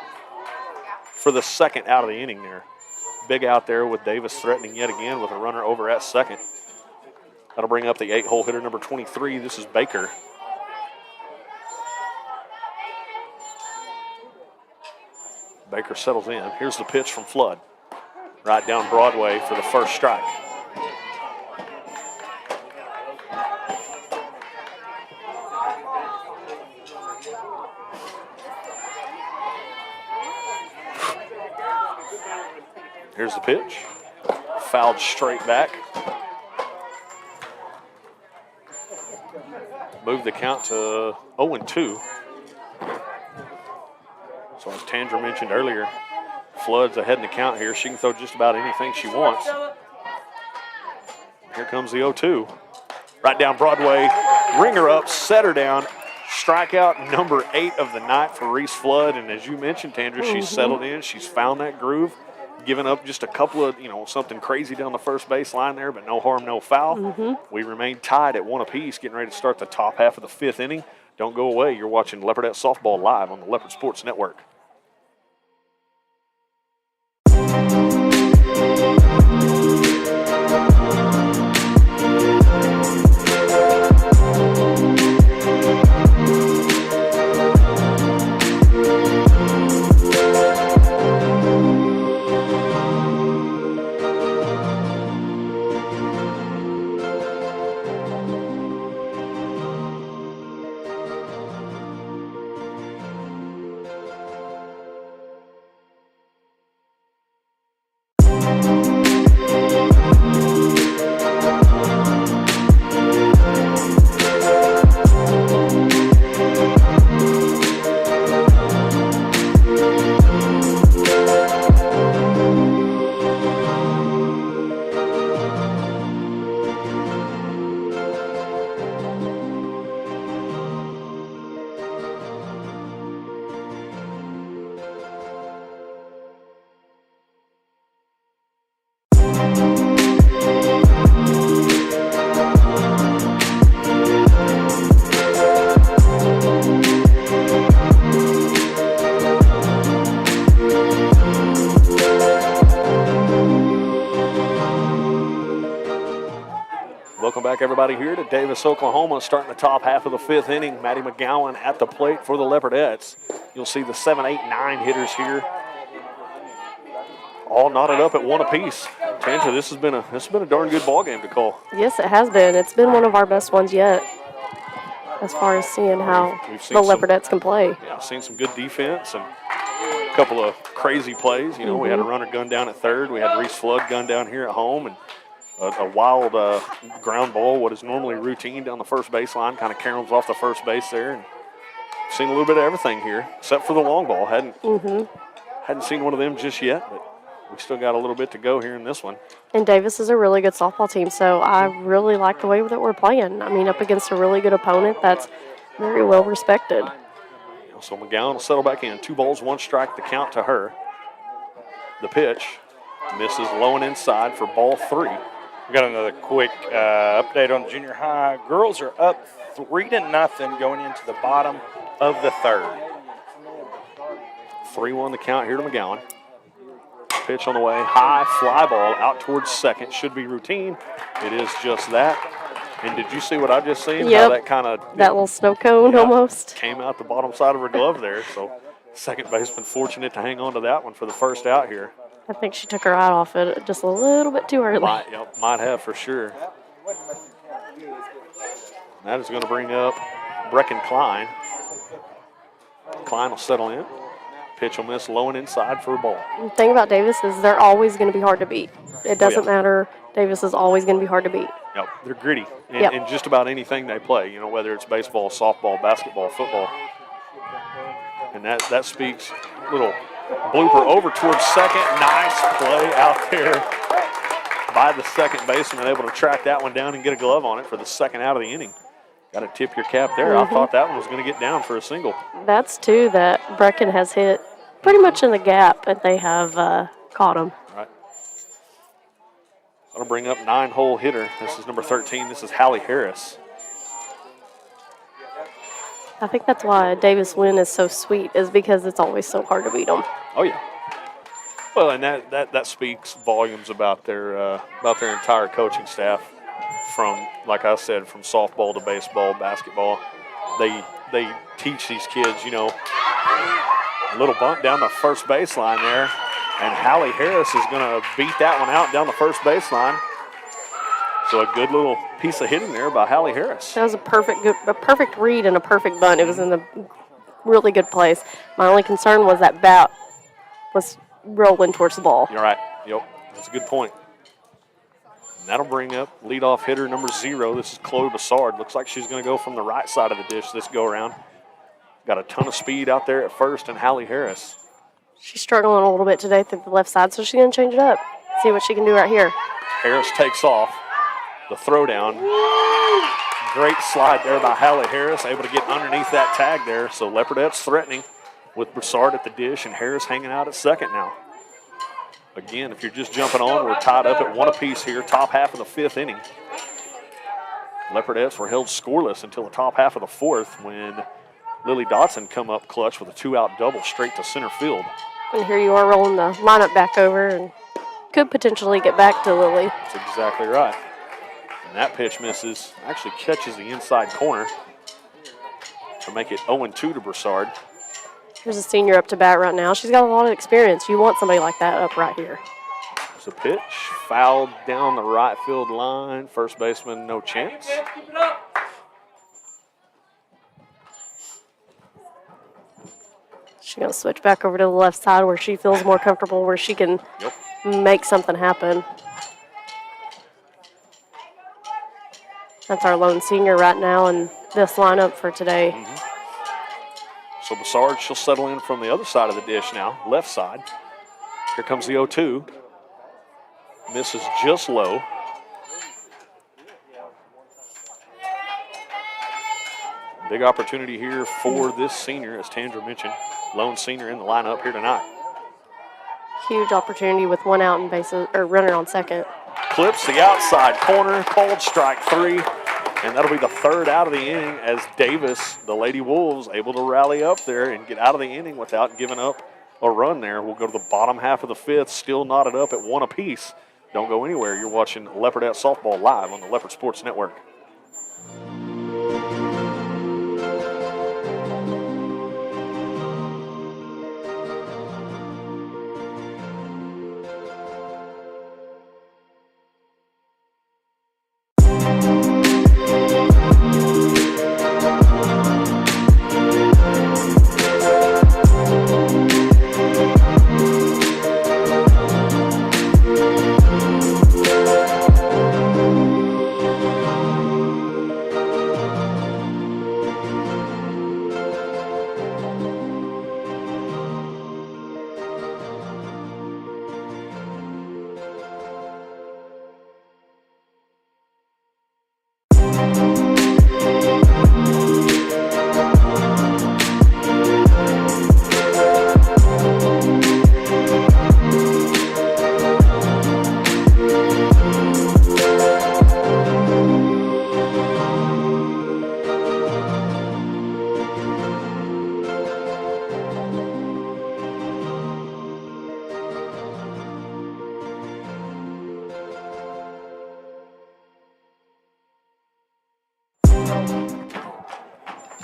for the second out of the inning there. Big out there with Davis threatening yet again with a runner over at second. That'll bring up the 8-hole hitter number 23. This is Baker. Baker settles in. Here's the pitch from Flood. Right down Broadway for the first strike. Here's the pitch. Fouled straight back. Move the count to 0-2. So as Tandra mentioned earlier, Flood's ahead in the count here. She can throw just about anything she wants. Here comes the 0-2. Right down Broadway. Ringer up, set her down. Strikeout number 8 of the night for Reese Flood. And as you mentioned, Tandra, she's settled in. She's found that groove. Giving up just a couple of, something crazy down the first base line there, but no harm, no foul. We remain tied at 1 apiece, getting ready to start the top half of the 5th inning. Don't go away. You're watching Leopardette Softball live on the Leopard Sports Network. Welcome back, everybody, here to Davis, Oklahoma, starting the top half of the fifth inning. Maddie McGowan at the plate for the Leopardettes. You'll see the 7, 8, 9 hitters here, all knotted up at one apiece. Tanja, this has been a darn good ball game to call. Yes, it has been. It's been one of our best ones yet, as far as seeing how We've the seen Leopardettes can play. Yeah, I've seen some good defense and a couple of crazy plays. You know, we had a runner gun down at third. We had Reese Flood gun down here at home, and a wild ground ball, what is normally routine down the first baseline, kind of caroms off the first base there. And seen a little bit of everything here, except for the long ball. Hadn't seen one of them just yet, but we still got a little bit to go here in this one. And Davis is a really good softball team, so I really like the way that we're playing. I mean, up against a really good opponent that's very well respected. You know, so McGowan will settle back in. 2 balls, 1 strike, the count to her. The pitch misses low and inside for ball 3. We got another quick update on the junior high. Girls are up 3-0 going into the bottom of the third. 3-1 the count here to McGowan. Pitch on the way, high fly ball out towards second. Should be routine. It is just that. And did you see what I just seen? Yep. How that kind of That little snow cone almost. came out the bottom side of her glove there. So second baseman fortunate to hang on to that one for the first out here. I think she took her eye off it just a little bit too early. Might have for sure. That is going to bring up Brecken Klein. Klein will settle in. Pitch will miss low and inside for a ball. The thing about Davis is they're always going to be hard to beat. It doesn't matter. Davis is always going to be hard to beat. Yep, they're gritty in just about anything they play, you know, whether it's baseball, softball, basketball, football. And that speaks. Little blooper over towards second. Nice play out there by the second baseman, able to track that one down and get a glove on it for the second out of the inning. Got to tip your cap there. I thought that one was going to get down for a single. That's 2 that Brecken has hit pretty much in the gap, and they have caught him. Right. That'll bring up 9-hole hitter. This is number 13. This is Hallie Harris. I think that's why Davis win is so sweet, is because it's always so hard to beat them. Oh, yeah. Well, and that speaks volumes about their entire coaching staff. From, like I said, from softball to baseball, basketball, they teach these kids, you know, a little bunt down the first baseline there, and Hallie Harris is going to beat that one out down the first baseline. So a good little piece of hitting there by Hallie Harris. That was a perfect read and a perfect bunt. It was in the really good place. My only concern was that bat was rolling towards the ball. You're right. Yep, that's a good point. And that'll bring up leadoff hitter number 0. This is Chloe Bassard. Looks like she's going to go from the right side of the dish this go-around. Got a ton of speed out there at first, and Hallie Harris. She's struggling a little bit today through the left side, so she's going to change it up. See what she can do right here. Harris takes off. The throwdown. Great slide there by Hallie Harris, able to get underneath that tag there. So Leopardettes threatening with Broussard at the dish and Harris hanging out at second now. Again, if you're just jumping on, we're tied up at 1 apiece here, top half of the 5th inning. Leopardettes were held scoreless until the top half of the 4th when Lily Dotson come up clutch with a 2-out double straight to center field. And here you are rolling the lineup back over and could potentially get back to Lily. That's exactly right. And that pitch misses, actually catches the inside corner to make it 0-2 to Broussard. Here's a senior up to bat right now. She's got a lot of experience. You want somebody like that up right here. There's a pitch, fouled down the right field line. First baseman, no chance. She's going to switch back over to the left side where she feels more comfortable, where she can make something happen. That's our lone senior right now in this lineup for today. So Broussard, she'll settle in from the other side of the dish now, left side. Here comes the 0-2. Misses just low. Big opportunity here for this senior, as Tandra mentioned. Lone senior in the lineup here tonight. Huge opportunity with one out and bases or runner on second. Clips the outside corner, called strike 3. And that'll be the third out of the inning as Davis, the Lady Wolves, able to rally up there and get out of the inning without giving up a run there. We'll go to the bottom half of the 5th, still knotted up at 1 apiece. Don't go anywhere. You're watching Leopardette Softball live on the Leopard Sports Network.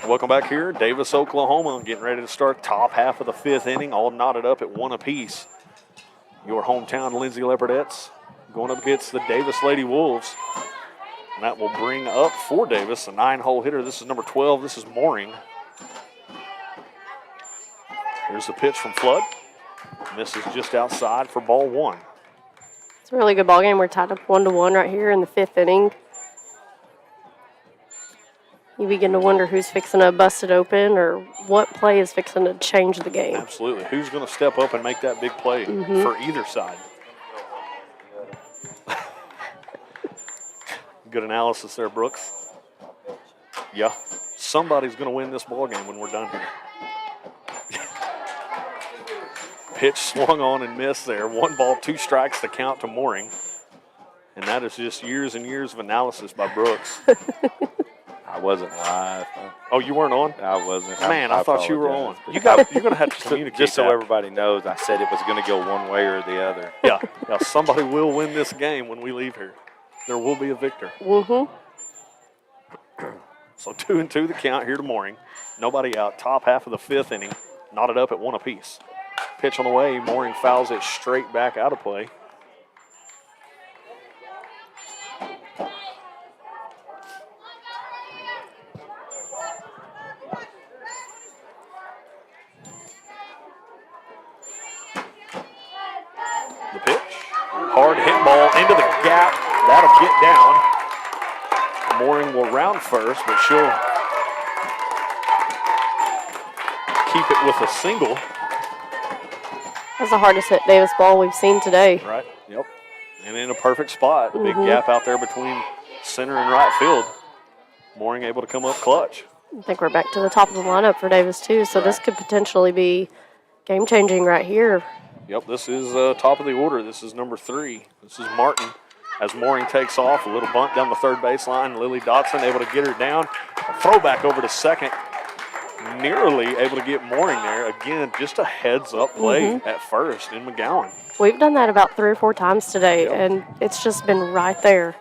Welcome back here. Davis, Oklahoma, getting ready to start top half of the 5th inning, all knotted up at 1 apiece. Your hometown Lindsay Leopardettes going up against the Davis Lady Wolves. And that will bring up for Davis a 9-hole hitter. This is number 12. This is Mooring. Here's the pitch from Flood. And this is just outside for ball 1. It's a really good ball game. We're tied up 1-1 right here in the 5th inning. You begin to wonder who's fixing to bust it open or what play is fixing to change the game. Absolutely. Who's going to step up and make that big play for either side? Good analysis there, Brooks. Yeah, somebody's going to win this ball game when we're done here. Pitch swung on and missed there. 1 ball, 2 strikes to count to Mooring. And that is just years and years of analysis by Brooks. I wasn't live. Oh, you weren't on? I wasn't. Man, I thought you were on. apologize. You're going to have to communicate Just so that. everybody knows, I said it was going to go one way or the other. Yeah, somebody will win this game when we leave here. There will be a victor. Mm-hmm. So 2-2 the count here to Mooring. Nobody out. Top half of the 5th inning. Knotted up at 1 apiece. Pitch on the way. Mooring fouls it straight back out of play. The pitch. Hard hit ball into the gap. That'll get down. Mooring will round first, but she'll keep it with a single. That's the hardest hit Davis ball we've seen today. Right, yep. And in a perfect spot. Big gap out there between center and right field. Mooring able to come up clutch. I think we're back to the top of the lineup for Davis, too, so this could potentially be game-changing right here. Yep, this is top of the order. This is number 3. This is Martin. As Mooring takes off, a little bunt down the third baseline. Lily Dotson able to get her down. A throwback over to second. Nearly able to get Mooring there. Again, just a heads-up play at first in McGowan. We've done that about 3 or 4 times today, and it's just been right there.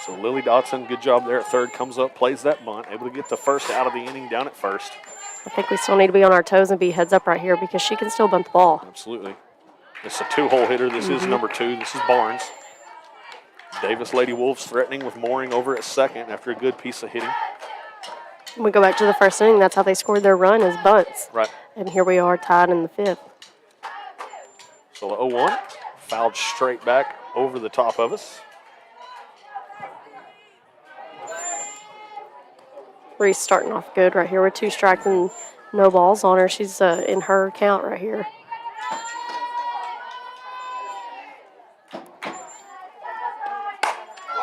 So Lily Dotson, good job there at third, comes up, plays that bunt, able to get the first out of the inning down at first. I think we still need to be on our toes and be heads up right here because she can still bunt the ball. Absolutely. It's a 2-hole hitter. This is number 2. This is Barnes. Davis Lady Wolves threatening with Mooring over at second after a good piece of hitting. We go back to the first inning. That's how they scored their run is bunts. Right. And here we are tied in the 5th. So the 0-1, fouled straight back over the top of us. Reese starting off good right here with 2 strikes and no balls on her. She's in her count right here.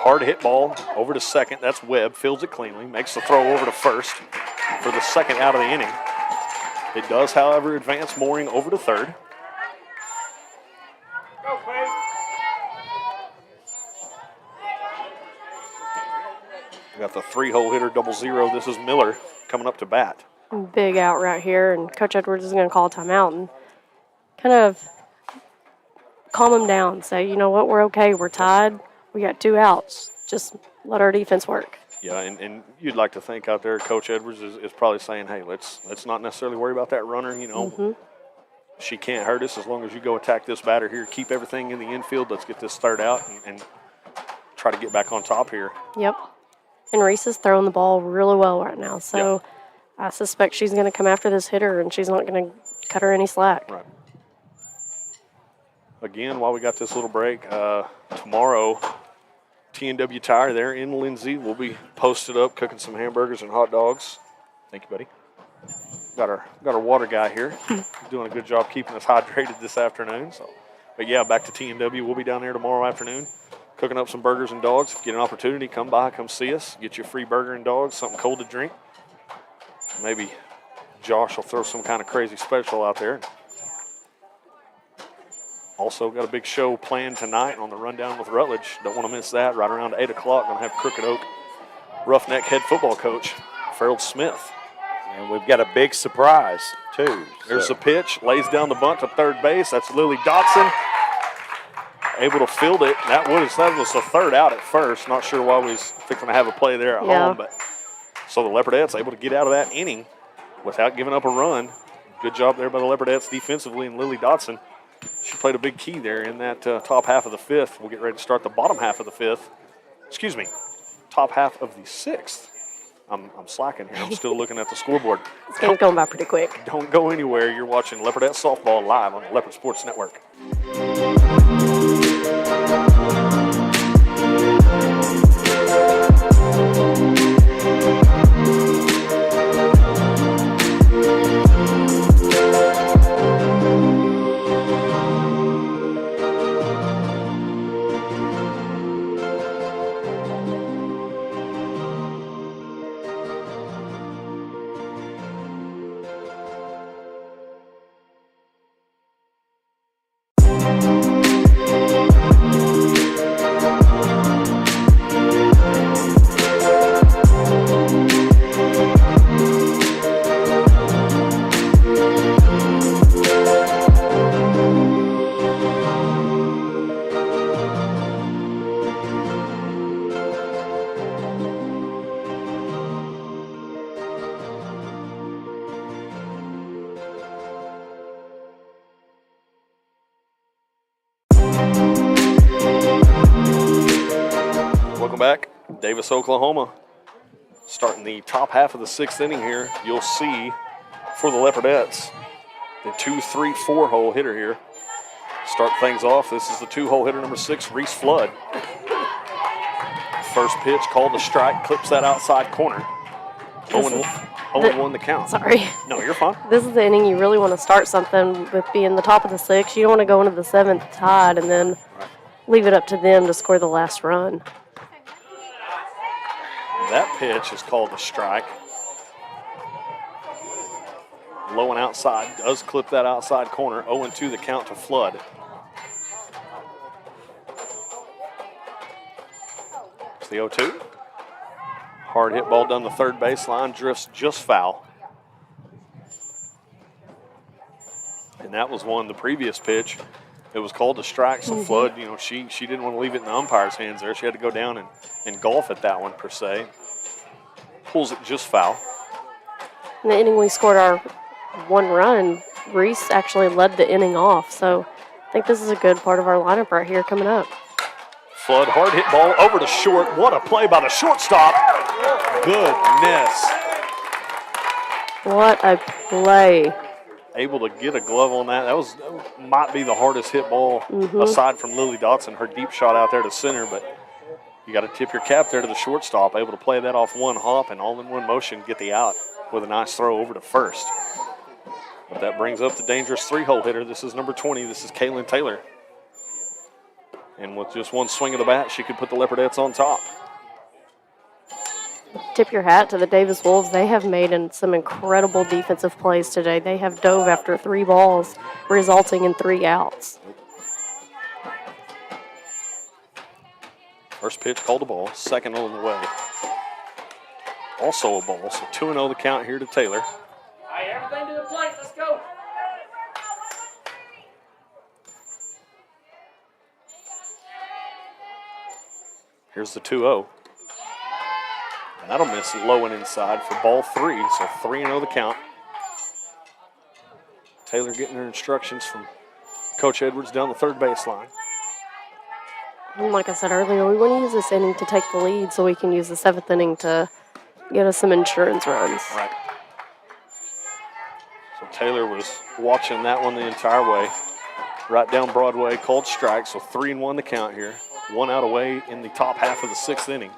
Hard hit ball over to second. That's Webb. Fields it cleanly. Makes the throw over to first. for the second out of the inning. It does, however, advance Mooring over to third. We got the 3-hole hitter, 0-0. This is Miller coming up to bat. Big out right here, and Coach Edwards is going to call a timeout and kind of calm him down. Say, you know what, we're okay. We're tied. We got 2 outs. Just let our defense work. Yeah, and you'd like to think out there, Coach Edwards is probably saying, hey, let's not necessarily worry about that runner. You know, she can't hurt us as long as you go attack this batter here. Keep everything in the infield. Let's get this third out and try to get back on top here. Yep. And Reese is throwing the ball really well right now, so I suspect she's going to come after this hitter, and she's not going to cut her any slack. Right. Again, while we got this little break, tomorrow, T&W Tire there in Lindsay. We'll be posted up cooking some hamburgers and hot dogs. Thank you, buddy. Got our water guy here. He's doing a good job keeping us hydrated this afternoon. But yeah, back to T&W. We'll be down there tomorrow afternoon cooking up some burgers and dogs. If you get an opportunity, come by, come see us. Get you a free burger and dogs, something cold to drink. Maybe Josh will throw some kind of crazy special out there. Also got a big show planned tonight on the Rundown with Rutledge. Don't want to miss that. Right around 8 o'clock, going to have Crooked Oak Roughneck head football coach, Farrell Smith. And we've got a big surprise, too. There's the pitch. Lays down the bunt to third base. That's Lily Dotson. Able to field it. That was the third out at first. Not sure why we was fixing to have a play there at home. But so the Leopardettes able to get out of that inning without giving up a run. Good job there by the Leopardettes defensively, and Lily Dotson. She played a big key there in that top half of the fifth. We'll get ready to start the bottom half of the fifth. Excuse me, top half of the sixth. I'm slacking here. I'm still looking at the scoreboard. It's going by pretty quick. Don't go anywhere. You're watching Leopardette Softball live on the Leopard Sports Network. Back, Davis, Oklahoma, starting the top half of the sixth inning here. You'll see for the Leopardettes the 2-3-4 hole hitter here. Start things off. This is the 2-hole hitter number 6, Reese Flood. First pitch called a strike, clips that outside corner. 0-1 the count. Sorry. No, you're fine. This is the inning you really want to start something with being the top of the sixth. You don't want to go into the seventh tied and then leave it up to them to score the last run. That pitch is called a strike. Low and outside, does clip that outside corner. 0-2 the count to Flood. It's the 0-2. Hard hit ball down the third baseline, drifts just foul. And that was the previous pitch. It was called a strike, so Flood, she didn't want to leave it in the umpire's hands there. She had to go down and golf at that one, per se. Pulls it just foul. In the inning we scored our 1 run, Reese actually led the inning off, so I think this is a good part of our lineup right here coming up. Flood, hard hit ball over to short. What a play by the shortstop. Goodness. What a play. Able to get a glove on that. That might be the hardest hit ball aside from Lily Dotson, her deep shot out there to center, but you got to tip your cap there to the shortstop, able to play that off one hop and all in one motion, get the out with a nice throw over to first. But that brings up the dangerous 3-hole hitter. This is number 20. This is Kaylin Taylor. And with just one swing of the bat, she could put the Leopardettes on top. tip your hat to the Davis Wolves. They have made some incredible defensive plays today. They have dove after 3 balls, resulting in 3 outs. First pitch called a ball, second on the way. Also a ball, so 2-0 the count here to Taylor. All right, everything to the plate. Let's go. Here's the 2-0. And that'll miss low and inside for ball 3, so 3-0 the count. Taylor getting her instructions from Coach Edwards down the third baseline. And like I said earlier, we want to use this inning to take the lead so we can use the 7th inning to get us some insurance runs. Right. So Taylor was watching that one the entire way. Right down Broadway, called strike, so 3-1 the count here. 1 out away in the top half of the 6th inning.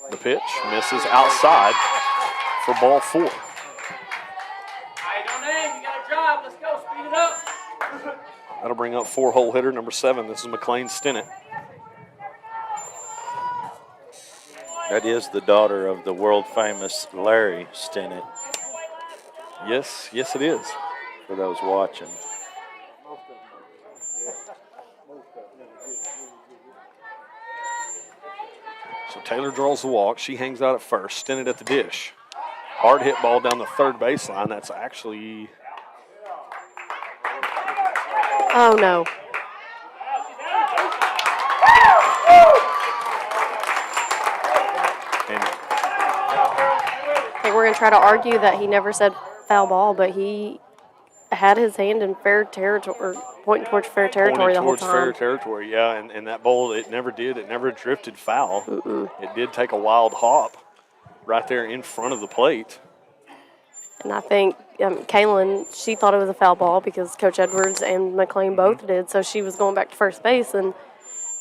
The pitch misses outside for ball 4. All right, don't aim. You got to drive. Let's go. Speed it up. That'll bring up 4-hole hitter number 7. This is McLean Stinnett. That is the daughter of the world famous Larry Stinnett, Yes, it is. for those watching. So Taylor draws the walk. She hangs out at first. Stinnett at the dish. Hard hit ball down the third baseline. That's actually... Oh, no. And I think we're going to try to argue that he never said foul ball, but he had his hand in fair territory, pointing towards fair territory the whole towards fair time. territory, yeah. And that ball, it never did. It never drifted foul. It did take a wild hop right there in front of the plate. And I think Kaylin, she thought it was a foul ball because Coach Edwards and McLean both did, so she was going back to first base, and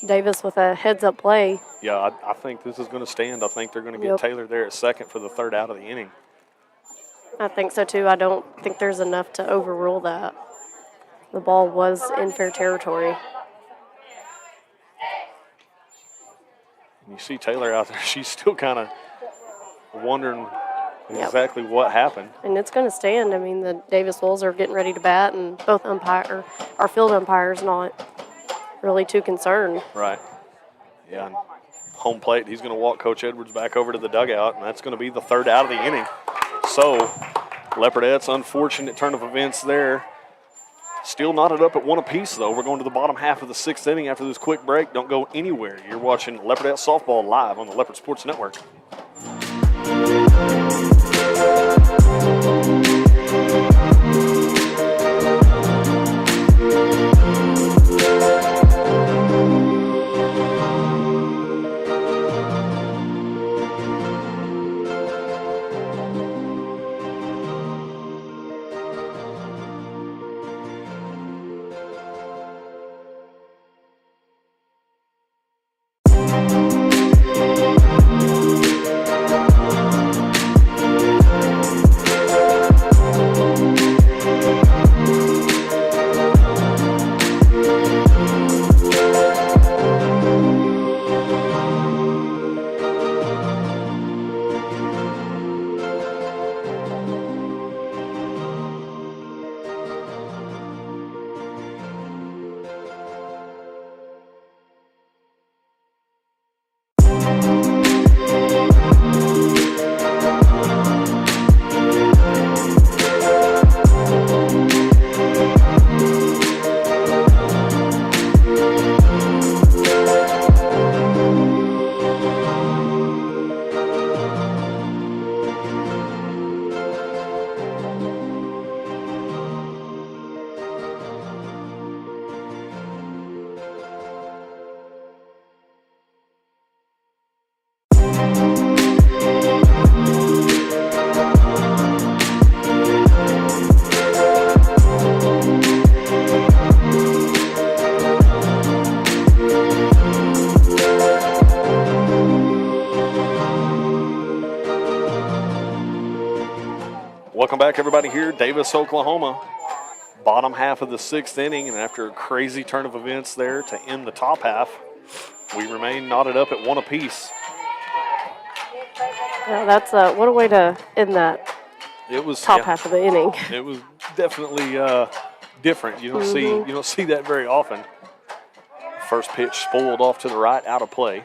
Davis with a heads-up play. Yeah, I think this is going to stand. I think they're going to get Yep. Taylor there at second for the 3rd out of the inning. I think so, too. I don't think there's enough to overrule that. The ball was in fair territory. And you see Taylor out there. She's still kind of wondering Yep. exactly what happened. And it's going to stand. I mean, the Davis Wolves are getting ready to bat, and both our field umpires not really too concerned. Right. Yeah. And home plate, he's going to walk Coach Edwards back over to the dugout, and that's going to be the 3rd out of the inning. So, Leopardettes, unfortunate turn of events there. Still knotted up at 1 apiece, though. We're going to the bottom half of the 6th inning after this quick break. Don't go anywhere. You're watching Leopardettes softball live on the Leopard Sports Network. Welcome back, everybody, here, Davis, Oklahoma. Bottom half of the 6th inning, and after a crazy turn of events there to end the top half, we remain knotted up at 1 apiece. Yeah, that's what a way to end that It was top half of the inning. It was definitely different. You don't see that very often. First pitch spoiled off to the right, out of play.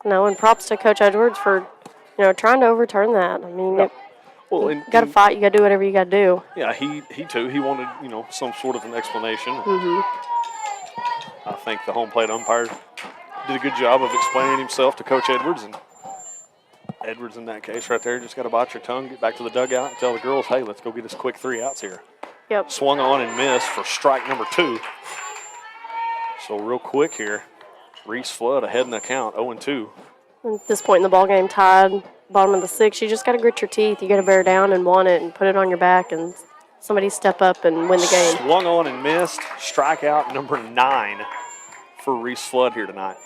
No, and props to Coach Edwards for, trying to overturn that. I mean, Well, you got to fight. You got to do whatever you got to do. Yeah, he too. He wanted some sort of an explanation. I think the home plate umpire did a good job of explaining himself to Coach Edwards, and Edwards in that case right there just got to bite your tongue, get back to the dugout, and tell the girls, hey, let's go get us quick 3 outs here. Yep. Swung on and missed for strike number 2. So real quick here, Reese Flood ahead in the count, 0-2. At this point in the ball game, tied, bottom of the 6th, you just got to grit your teeth. You got to bear down and want it and put it on your back, and somebody step up and win the game. Swung on and missed. Strikeout number 9 for Reese Flood here tonight.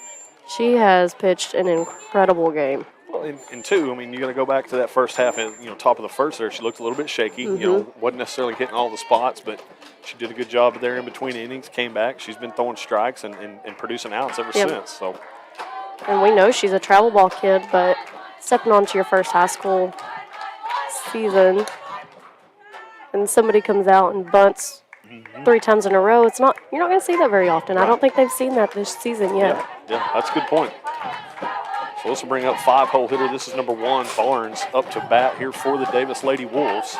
She has pitched an incredible game. Well, and 2, I mean, you got to go back to that first half. And top of the first there, she looked a little bit shaky. Wasn't necessarily hitting all the spots, but she did a good job there in between innings. Came back. She's been throwing strikes and producing outs ever since. So. And we know she's a travel ball kid, but stepping onto your first high school season and somebody comes out and bunts 3 times in a row, you're not going to see that very often. I don't think they've seen that this season yet. Yeah, that's a good point. So this will bring up 5-hole hitter. This is number 1, Barnes, up to bat here for the Davis Lady Wolves.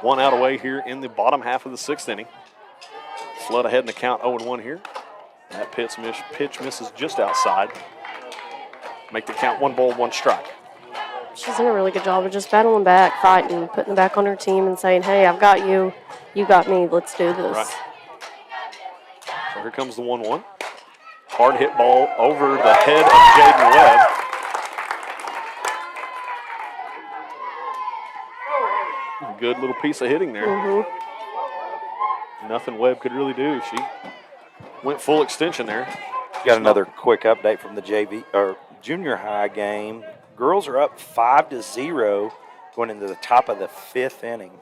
1 out away here in the bottom half of the 6th inning. Flood ahead in the count, 0-1 here. That pitch misses just outside. Make the count 1 ball, 1 strike. She's doing a really good job of just battling back, fighting, putting it back on her team and saying, hey, I've got you, you got me, let's do this. Right. So here comes the 1-1. Hard hit ball over the head of Jaden Webb. Good little piece of hitting there. Nothing Webb could really do. She went full extension there. Got another quick update from the JV or junior high game. Girls are up 5-0 going into the top of the 5th inning.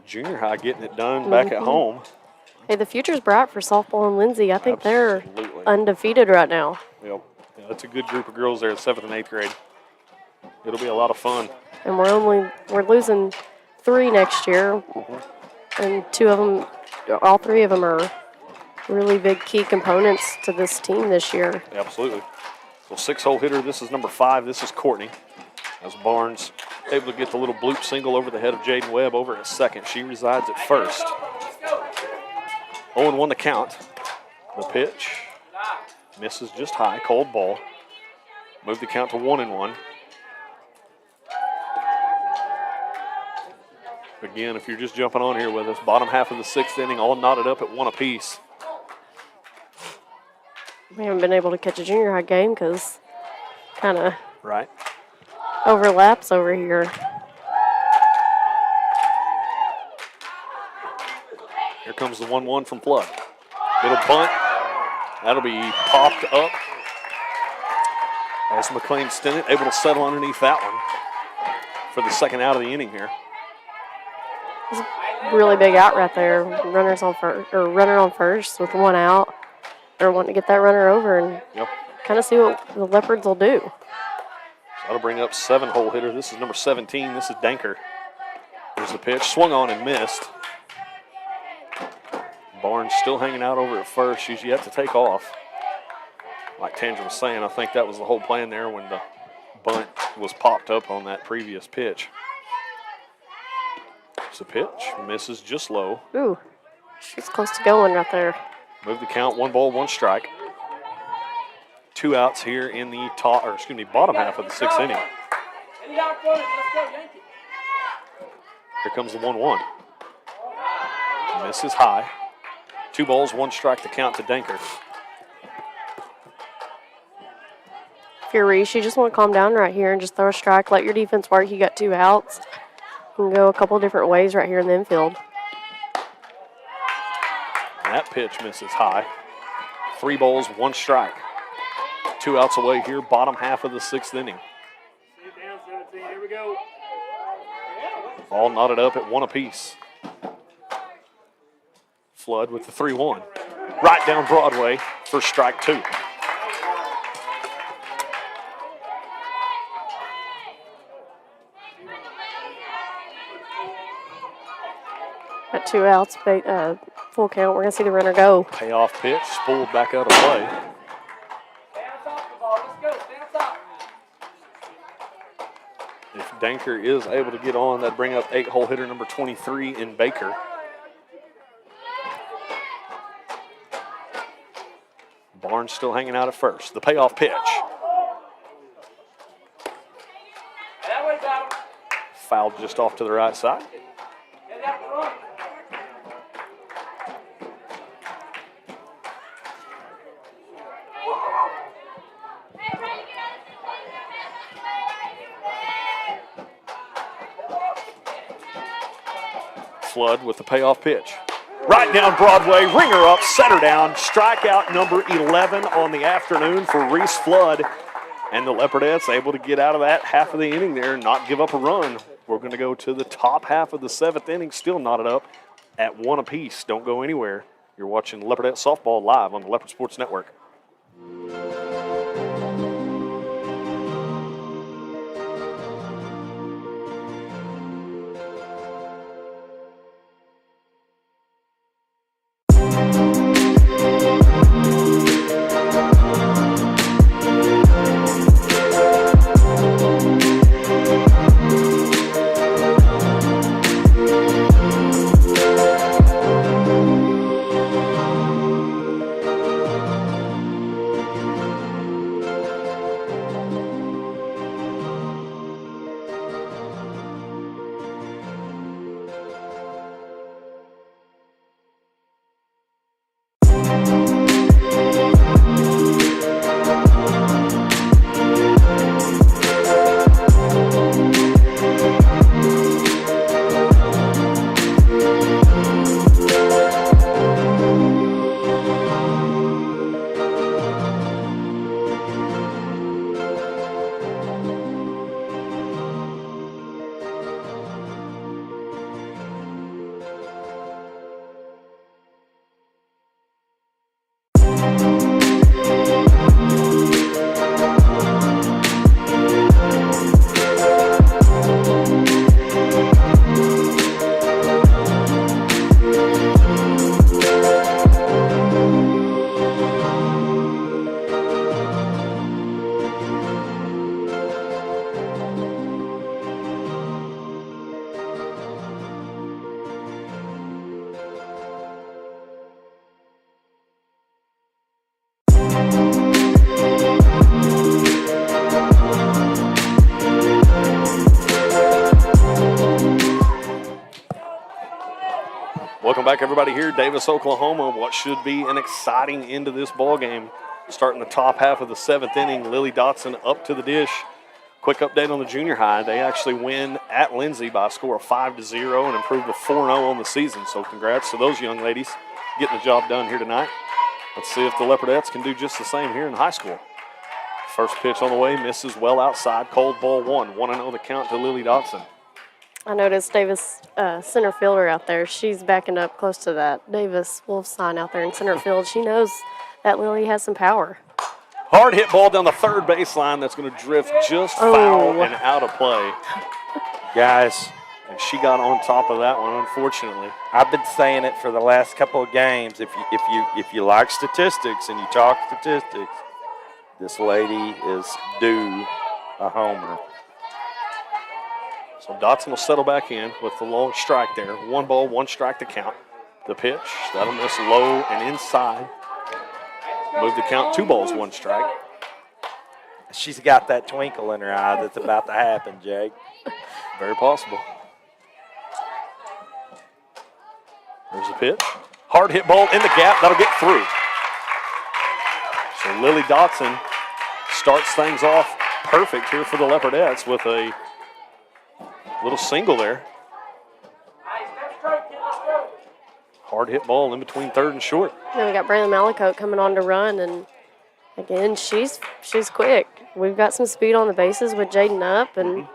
Junior high getting it done back at home. Hey, the future's bright for softball and Lindsay. I think they're undefeated right now. Yep. Yeah, that's a good group of girls there in 7th and 8th grade. It'll be a lot of fun. And we're losing 3 next year, and 2 of them, all 3 of them are really big key components to this team this year. Absolutely. So 6-hole hitter, this is number 5. This is Courtney. As Barnes able to get the little bloop single over the head of Jaden Webb over at second. She resides at first. 0-1 the count. The pitch misses just high, cold ball. Move the count to 1-1. Again, if you're just jumping on here with us, bottom half of the 6th inning, all knotted up at 1 apiece. We haven't been able to catch a junior high game because kind of overlaps over here. Here comes the 1-1 from Flood. Little bunt. That'll be popped up as McLean Stennett able to settle underneath that one for the 2nd out of the inning here. It's a really big out right there. Runner on first with 1 out. They're wanting to get that runner over and kind of see what the Leopards will do. That'll bring up 7-hole hitter. This is number 17. This is Danker. Here's the pitch. Swung on and missed. Barnes still hanging out over at first. She's yet to take off. Like Tandra was saying, I think that was the whole plan there when the bunt was popped up on that previous pitch. It's a pitch. Misses just low. Ooh, she's close to going right there. Move the count, 1 ball, 1 strike. 2 outs here in the bottom half of the 6th inning. Here comes the 1-1. Misses high. 2 balls, 1 strike to count to Danker. If you're Reese, you just want to calm down right here and just throw a strike. Let your defense work. You got 2 outs. You can go a couple different ways right here in the infield. That pitch misses high. 3 balls, 1 strike. 2 outs away here, bottom half of the 6th inning. Here we go. All knotted up at 1 apiece. Flood with the 3-1. Right down Broadway for strike 2. At 2 outs, full count. We're going to see the runner go. Payoff pitch, spooled back out of play. Stay on top of the ball. Let's go. Stay on top. If Danker is able to get on, that'd bring up 8-hole hitter number 23 in Baker. Barnes still hanging out at first. The payoff pitch. That way, got him. Fouled just off to the right side. Get that front. Flood with the payoff pitch. Right down Broadway, ringer up, center down. Strikeout number 11 on the afternoon for Reese Flood. And the Leopardettes able to get out of that half of the inning there and not give up a run. We're going to go to the top half of the 7th inning, still knotted up at 1 apiece. Don't go anywhere. You're watching Leopardette Softball live on the Leopard Sports Network. Welcome back, everybody, here Davis, Oklahoma. What should be an exciting end to this ball game. Starting the top half of the 7th inning, Lily Dotson up to the dish. Quick update on the junior high. They actually win at Lindsay by a score of 5-0 and improve to 4-0 on the season. So congrats to those young ladies getting the job done here tonight. Let's see if the Leopardettes can do just the same here in high school. First pitch on the way, misses well outside. Cold ball 1. 1-0 the count to Lily Dotson. I noticed Davis, center fielder out there. She's backing up close to that Davis Wolf sign out there in center field. She knows that Lily has some power. Hard hit ball down the third baseline. That's going to drift just foul and out of play. Guys, and she got on top of that one, unfortunately. I've been saying it for the last couple of games. If you like statistics and you talk statistics, this lady is due a homer. So Dotson will settle back in with the long strike there. 1 ball, 1 strike to count. The pitch, that'll miss low and inside. Move the count, 2 balls, 1 strike. She's got that twinkle in her eye that's about to happen, Jake. Very possible. There's the pitch. Hard hit ball in the gap, that'll get through. So Lily Dotson starts things off perfect here for the Leopardettes with a little single there. Hard hit ball in between third and short. Then we got Braylon Malicote coming on to run, and again, she's quick. We've got some speed on the bases with Jaden up, and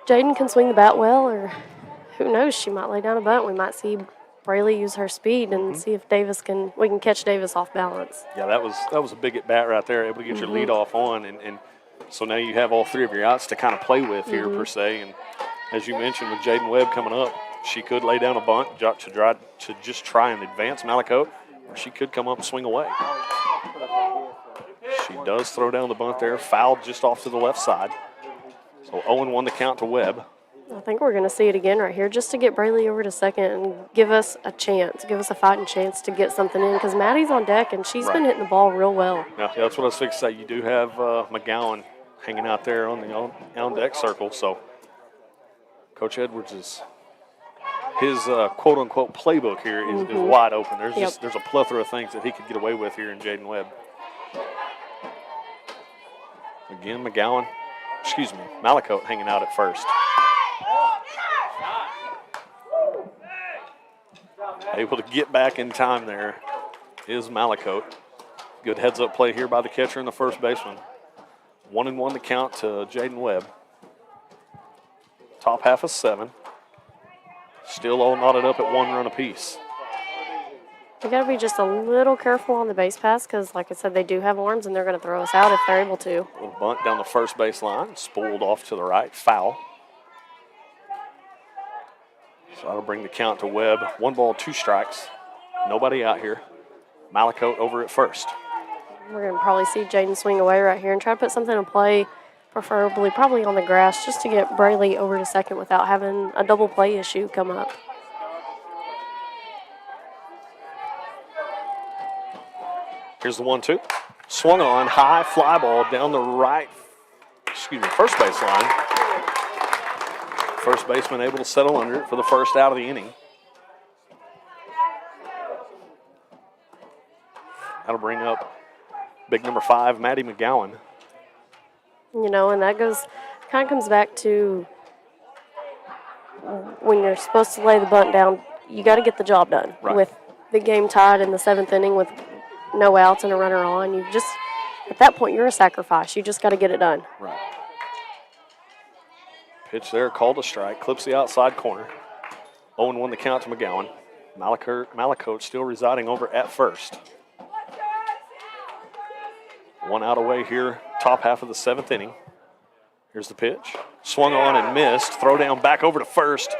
Jaden can swing the bat well, or who knows, she might lay down a bunt. We might see Brayley use her speed and see if we can catch Davis off balance. Yeah, that was a big at bat right there, able to get your lead off on, and so now you have all 3 of your outs to kind of play with here per se. And as you mentioned, with Jaden Webb coming up, She could lay down a bunt to just try and advance Malakote, or she could come up and swing away. She does throw down the bunt there, fouled just off to the left side. So 0-1 the count to Webb. I think we're going to see it again right here just to get Braley over to second and give us a chance, give us a fighting chance to get something in because Maddie's on deck and she's been hitting the ball real well. Yeah, that's what I was fixing to say. You do have McGowan hanging out there on the on-deck circle, so Coach Edwards is his quote-unquote playbook here is wide open. There's a plethora of things that he could get away with here in Jaden Webb. Again, Malakote hanging out at first. Able to get back in time there is Malakote. Good heads-up play here by the catcher and the first baseman. 1-1 the count to Jaden Webb. Top half of 7. Still all knotted up at 1 run apiece. We got to be just a little careful on the base pass because, like I said, they do have arms and they're going to throw us out if they're able to. Little bunt down the first base line, spooled off to the right, foul. So that'll bring the count to Webb. 1 ball, 2 strikes. Nobody out here. Malakote over at first. We're going to probably see Jaden swing away right here and try to put something in play, probably on the grass, just to get Braley over to second without having a double play issue come up. Here's the 1-2. Swung on, high fly ball down the first base line. First baseman able to settle under it for the first out of the inning. That'll bring up big number 5, Maddie McGowan. And that kind of comes back to when you're supposed to lay the bunt down, you got to get the job done. Right. With the game tied in the 7th inning with no outs and a runner on, at that point, you're a sacrifice. You just got to get it done. Right. Pitch there, called a strike, clips the outside corner. 0-1 the count to McGowan. Malakote still residing over at first. 1 out away here, top half of the 7th inning. Here's the pitch. Swung on and missed. Throw down back over to first.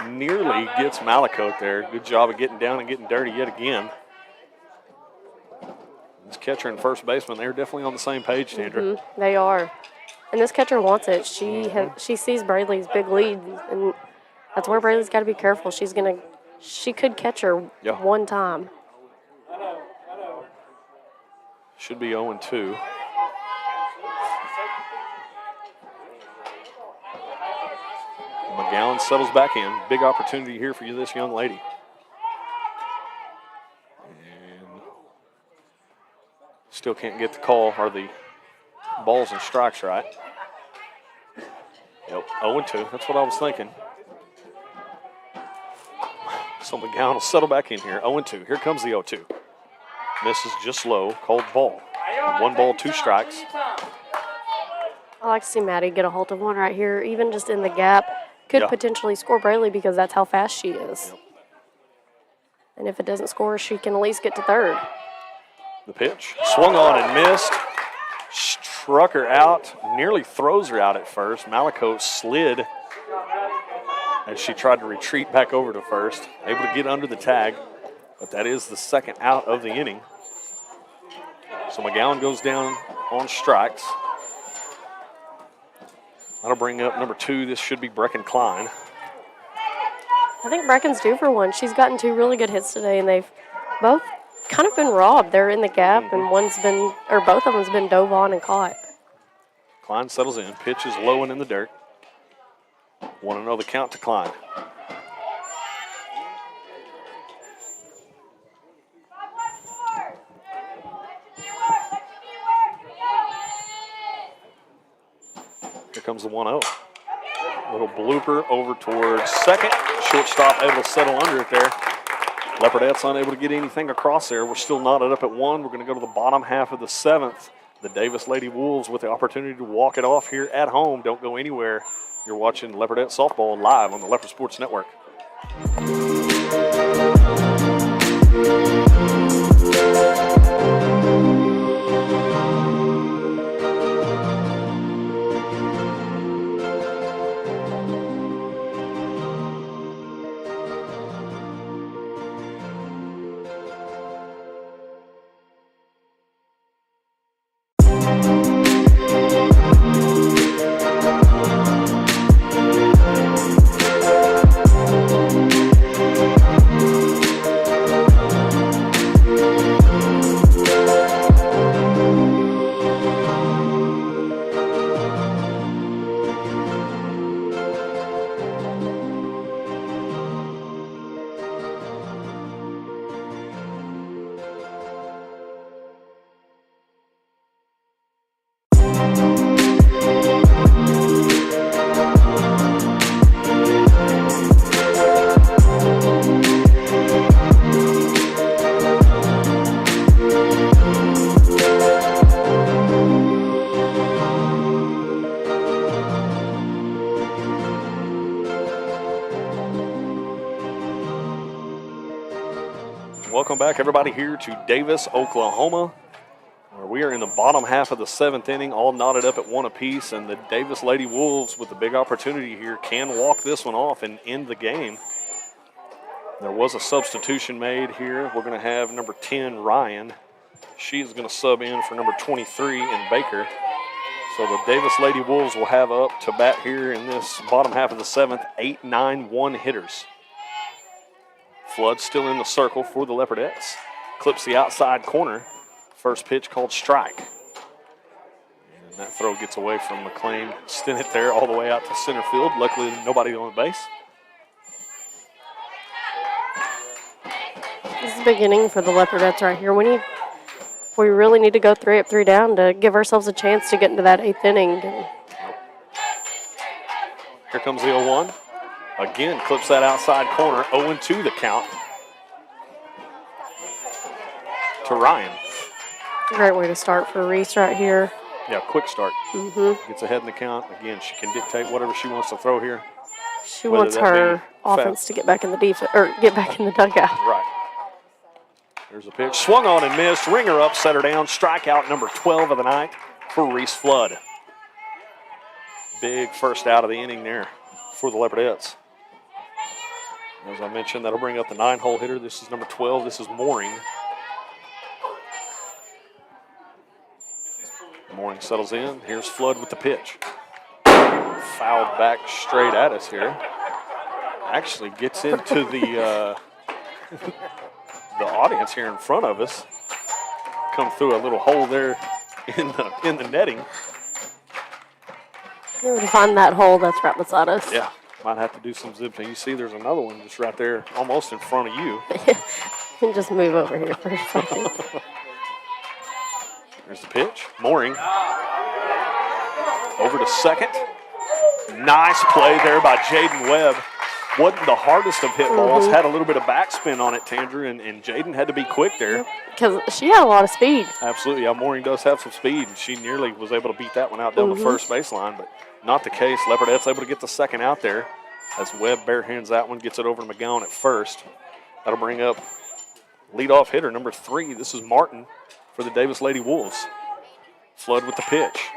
Nearly gets Malakote there. Good job of getting down and getting dirty yet again. This catcher and first baseman, they're definitely on the same page, Sandra. They are. And this catcher wants it. She sees Braley's big lead, and that's where Braley's got to be careful. She could catch her one time. Should be 0-2. McGowan settles back in. Big opportunity here for this young lady. And still can't get the call or the balls and strikes right. Yep, 0-2. That's what I was thinking. So McGowan will settle back in here. 0-2. Here comes the 0-2. Misses just low. Called ball. 1 ball, 2 strikes. I like to see Maddie get a hold of one right here, even just in the gap. Could potentially score Braley because that's how fast she is. Yep. And if it doesn't score, she can at least get to third. The pitch. Swung on and missed. Struck her out. Nearly throws her out at first. Malakote slid as she tried to retreat back over to first. Able to get under the tag. But that is the second out of the inning. So McGowan goes down on strikes. That'll bring up number 2. This should be Brecken Klein. I think Brecken's due for one. She's gotten 2 really good hits today, and they've both kind of been robbed. They're in the gap, and both of them's been dove on and caught. Klein settles in. Pitch is low and in the dirt. 1-0 the count to Klein. Here comes the 1-0. Little blooper over towards second. Shortstop able to settle under it there. Leopardettes unable to get anything across there. We're still knotted up at 1. We're going to go to the bottom half of the 7th. The Davis Lady Wolves with the opportunity to walk it off here at home. Don't go anywhere. You're watching Leopardette Softball live on the Leopard Sports Network. Welcome back, everybody, here to Davis, Oklahoma, where we are in the bottom half of the 7th inning, all knotted up at 1 apiece, and the Davis Lady Wolves, with the big opportunity here, can walk this one off and end the game. There was a substitution made here. We're going to have number 10, Ryan. She's going to sub in for number 23 in Baker. So the Davis Lady Wolves will have up to bat here in this bottom half of the 7th, 8, 9, 1 hitters. Flood still in the circle for the Leopardettes. Clips the outside corner. First pitch called strike. And that throw gets away from McLean. Stinnett there all the way out to center field. Luckily, nobody on the base. This is the beginning for the Leopardettes right here. We really need to go 3 up, 3 down to give ourselves a chance to get into that 8th inning. And here comes the 0-1. Again, clips that outside corner. 0-2 the count to Ryan. great way to start for Reese right here. Yeah, quick start. Gets ahead in the count. Again, she can dictate whatever she wants to throw here. She wants her offense to get back in the defense or get back in the dugout. Right. There's a pitch. Swung on and missed. Ringer up, set her down. Strikeout number 12 of the night for Reese Flood. Big first out of the inning there for the Leopardettes. As I mentioned, that'll bring up the 9-hole hitter. This is number 12. This is Mooring. Mooring settles in. Here's Flood with the pitch. Fouled back straight at us here. Actually gets into the the audience here in front of us. Come through a little hole there in the netting. You would find that hole that's right beside us. Yeah, might have to do some zipping. You see there's another one just right there, almost in front of you. And just move over here for a second. There's the pitch. Mooring. Over to second. Nice play there by Jaden Webb. Wasn't the hardest of hit balls. Had a little bit of backspin on it, Tandra, and Jaden had to be quick there. Because she had a lot of speed. Absolutely. Yeah, Mooring does have some speed, and she nearly was able to beat that one out down the first baseline, but not the case. Leopardette's able to get the second out there as Webb barehands that one, gets it over to McGowan at first. That'll bring up leadoff hitter number 3. This is Martin for the Davis Lady Wolves. Flood with the pitch.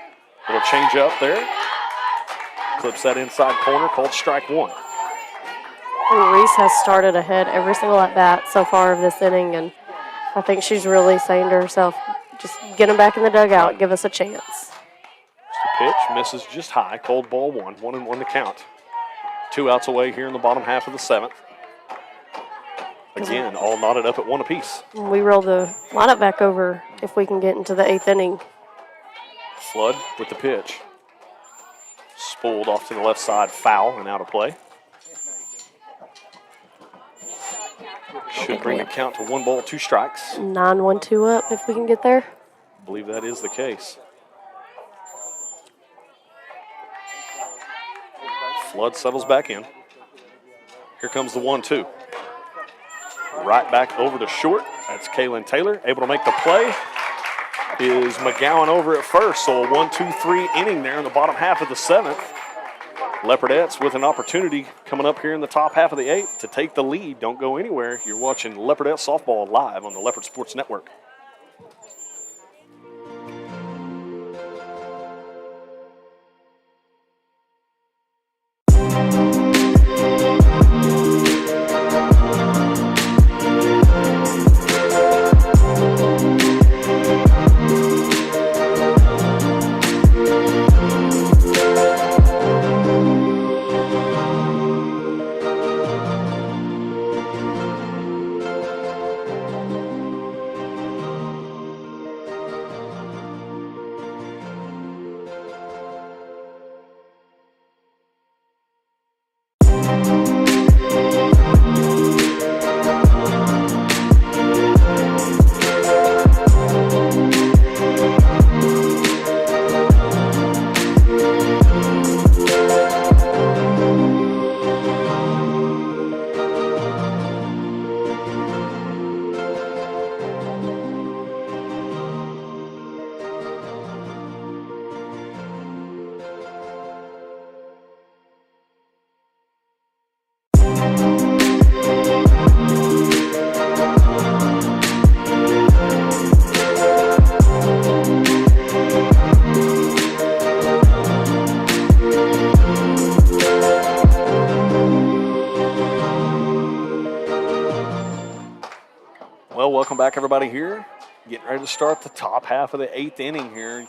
Little change up there. Clips that inside corner, called strike 1. And Reese has started ahead every single at bat so far of this inning, and I think she's really saying to herself, just get him back in the dugout, give us a chance. The pitch misses just high, cold ball 1, 1-1 to count. 2 outs away here in the bottom half of the 7th. Again, all knotted up at 1 apiece. We roll the lineup back over if we can get into the 8th inning. Flood with the pitch. Spooled off to the left side, foul and out of play. Should bring the count to 1 ball, 2 strikes. 9-1-2 up if we can get there. I believe that is the case. Flood settles back in. Here comes the 1-2. Right back over to short. That's Kaylin Taylor. Able to make the play is McGowan over at first. So a 1-2-3 inning there in the bottom half of the 7th. Leopardettes with an opportunity coming up here in the top half of the 8th to take the lead. Don't go anywhere. You're watching Leopardette Softball live on the Leopard Sports Network. Well, welcome back, everybody, here. Getting ready to start the top half of the 8th inning here.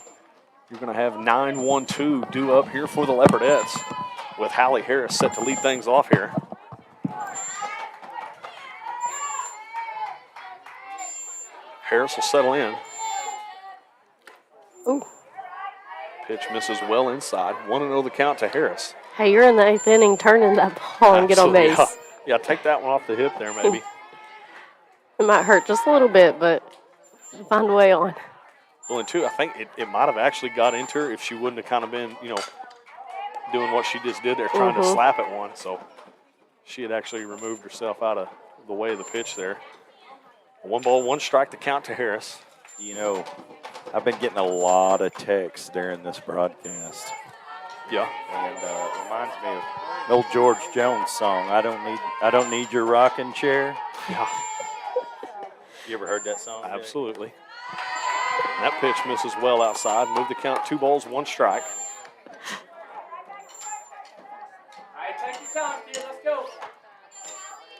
You're going to have 9-1-2 due up here for the Leopardettes with Hallie Harris set to lead things off here. Harris will settle in. Ooh. Pitch misses well inside. 1-0 the count to Harris. Hey, you're in the 8th inning. Turn in that ball and get on base. Yeah, take that one off the hip there, maybe. It might hurt just a little bit, but find a way on. Well, and two, I think it might have actually got into her if she wouldn't have kind of been, doing what she just did there, trying to slap at one. So she had actually removed herself out of the way of the pitch there. 1 ball, 1 strike to count to Harris. I've been getting a lot of texts during this broadcast. Yeah. And it reminds me of an old George Jones song, I don't need your rocking chair. Yeah. You ever heard that song? Absolutely. And that pitch misses well outside. Move the count 2 balls, 1 strike. All right, take your time, kid. Let's go.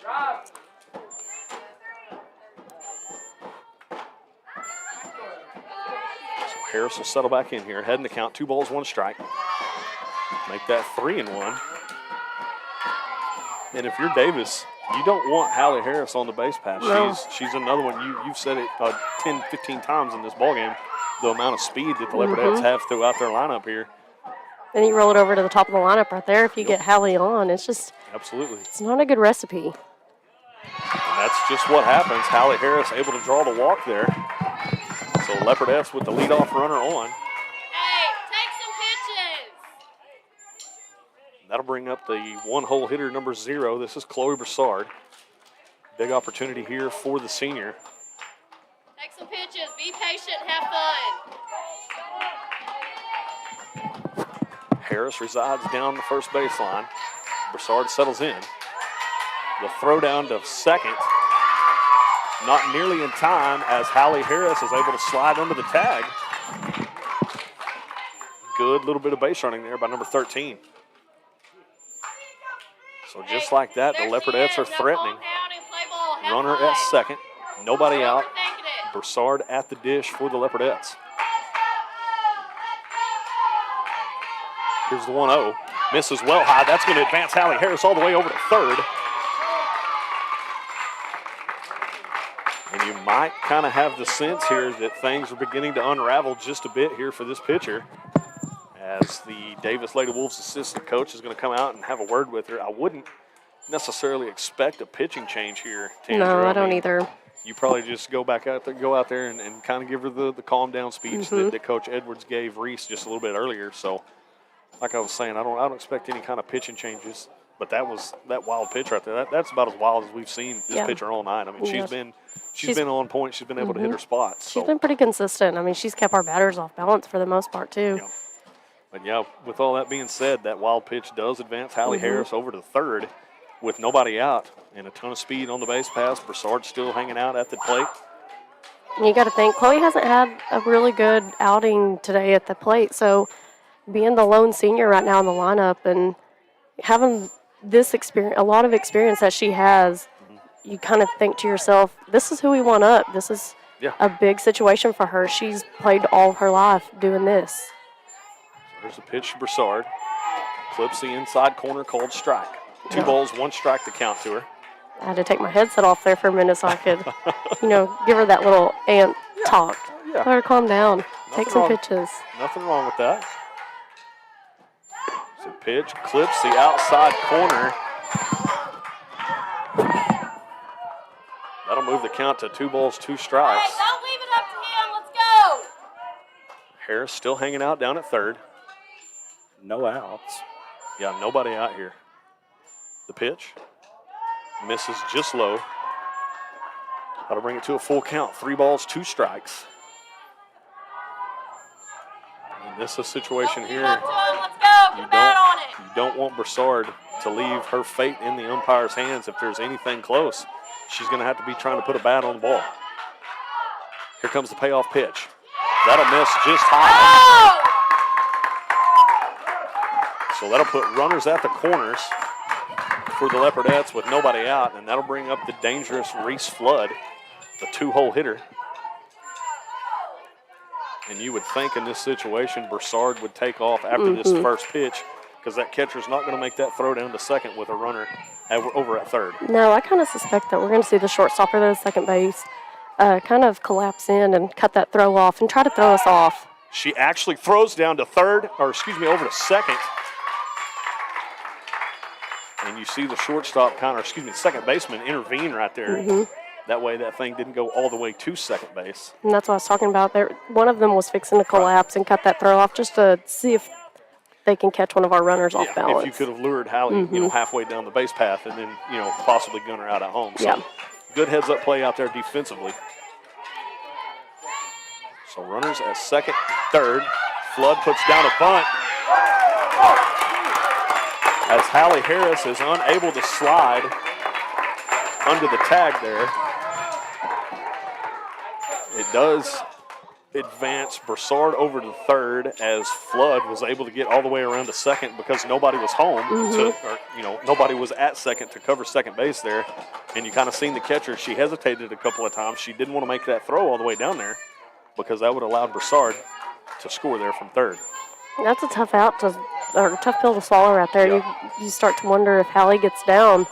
Drive. So Harris will settle back in here. Heading the count 2 balls, 1 strike. Make that 3-1. And if you're Davis, you don't want Hallie Harris on the base pass. No. She's another one. You've said it 10, 15 times in this ballgame, the amount of speed that the Leopardettes have throughout their lineup here. Then you roll it over to the top of the lineup right there. If you get Hallie on, it's just Absolutely. it's not a good recipe. And that's just what happens. Hallie Harris able to draw the walk there. So Leopardettes with the leadoff runner on. Hey, take some pitches. That'll bring up the 1-hole hitter number 0. This is Chloe Broussard. Big opportunity here for the senior. Take some pitches. Be patient. Have fun. Harris resides down the first baseline. Broussard settles in. The throw down to second. Not nearly in time as Hallie Harris is able to slide under the tag. Good little bit of base running there by number 13. So just like that, the Leopardettes are threatening. Runner at second. Nobody out. Broussard at the dish for the Leopardettes. Here's the 1-0. Misses well high. That's going to advance Hallie Harris all the way over to third. And you might kind of have the sense here that things are beginning to unravel just a bit here for this pitcher, as the Davis Lady Wolves assistant coach is going to come out and have a word with her. I wouldn't necessarily expect a pitching change here, Tandra. No, I don't either. You probably just go out there and kind of give her the calm down speech that Coach Edwards gave Reese just a little bit earlier. So, like I was saying, I don't expect any kind of pitching changes. But that wild pitch right there. That's about as wild as we've seen this pitcher all night. I mean, she's been on point. She's been able to hit her spots. She's been pretty consistent. I mean, she's kept our batters off balance for the most part too. Yeah. But yeah, with all that being said, that wild pitch does advance Hallie Harris over to third with nobody out and a ton of speed on the base pass. Broussard still hanging out at the plate. And you got to think, Chloe hasn't had a really good outing today at the plate. So being the lone senior right now in the lineup and having this experience, a lot of experience that she has, you kind of think to yourself, this is who we want up. This is a big situation for her. She's played all of her life doing this. So there's a pitch to Broussard. Clips the inside corner, called strike. 2 balls, 1 strike to count to her. I had to take my headset off there for a minute so I could, give her that little ant talk. Yeah. Let her calm down. Take some pitches. Nothing wrong with that. So pitch clips the outside corner. That'll move the count to 2 balls, 2 strikes. Hey, don't leave it up to him. Let's go. Harris still hanging out down at third. No outs. Yeah, nobody out here. The pitch misses just low. That'll bring it to a full count. 3 balls, 2 strikes. And this is a situation Don't here. leave it up to him. Let's go. Get a bat on it. You don't want Broussard to leave her fate in the umpire's hands. If there's anything close, she's going to have to be trying to put a bat on the ball. Here comes the payoff pitch. That'll miss just high. Oh! So that'll put runners at the corners for the Leopardettes with nobody out, and that'll bring up the dangerous Reese Flood the two-hole hitter. And you would think in this situation, Broussard would take off after this first pitch because that catcher's not going to make that throw down to second with a runner over at third. No, I kind of suspect that we're going to see the shortstop or the second base kind of collapse in and cut that throw off and try to throw us off. She actually throws down to third, or excuse me, over to second. And you see the shortstop second baseman intervene right there. That way that thing didn't go all the way to second base. And that's what I was talking about. One of them was fixing to collapse and cut that throw off just to see if they can catch one of our runners off balance. If you could have lured Hallie, halfway down the base path and then, possibly gun her out at home. So good heads-up play out there defensively. So runners at second, third. Flood puts down a bunt. As Hallie Harris is unable to slide under the tag there. It does advance Broussard over to third as Flood was able to get all the way around to second because nobody was home nobody was at second to cover second base there. And you kind of seen the catcher. She hesitated a couple of times. She didn't want to make that throw all the way down there because that would allow Broussard to score there from third. That's a tough tough pill to swallow right there. Yeah. You start to wonder if Hallie gets down,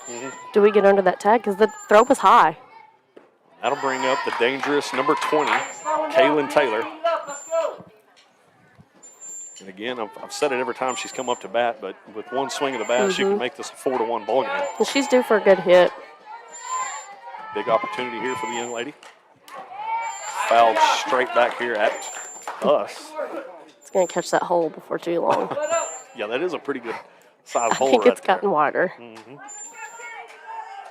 do we get under that tag? Because the throw was high. That'll bring up the dangerous number 20, Kaylin Taylor. And again, I've said it every time she's come up to bat, but with one swing of the bat, she can make this a 4-1 ball game. And she's due for a good hit. Big opportunity here for the young lady. Fouled straight back here at us. It's going to catch that hole before too long. Yeah, that is a pretty good size hole. I think it's gotten wider.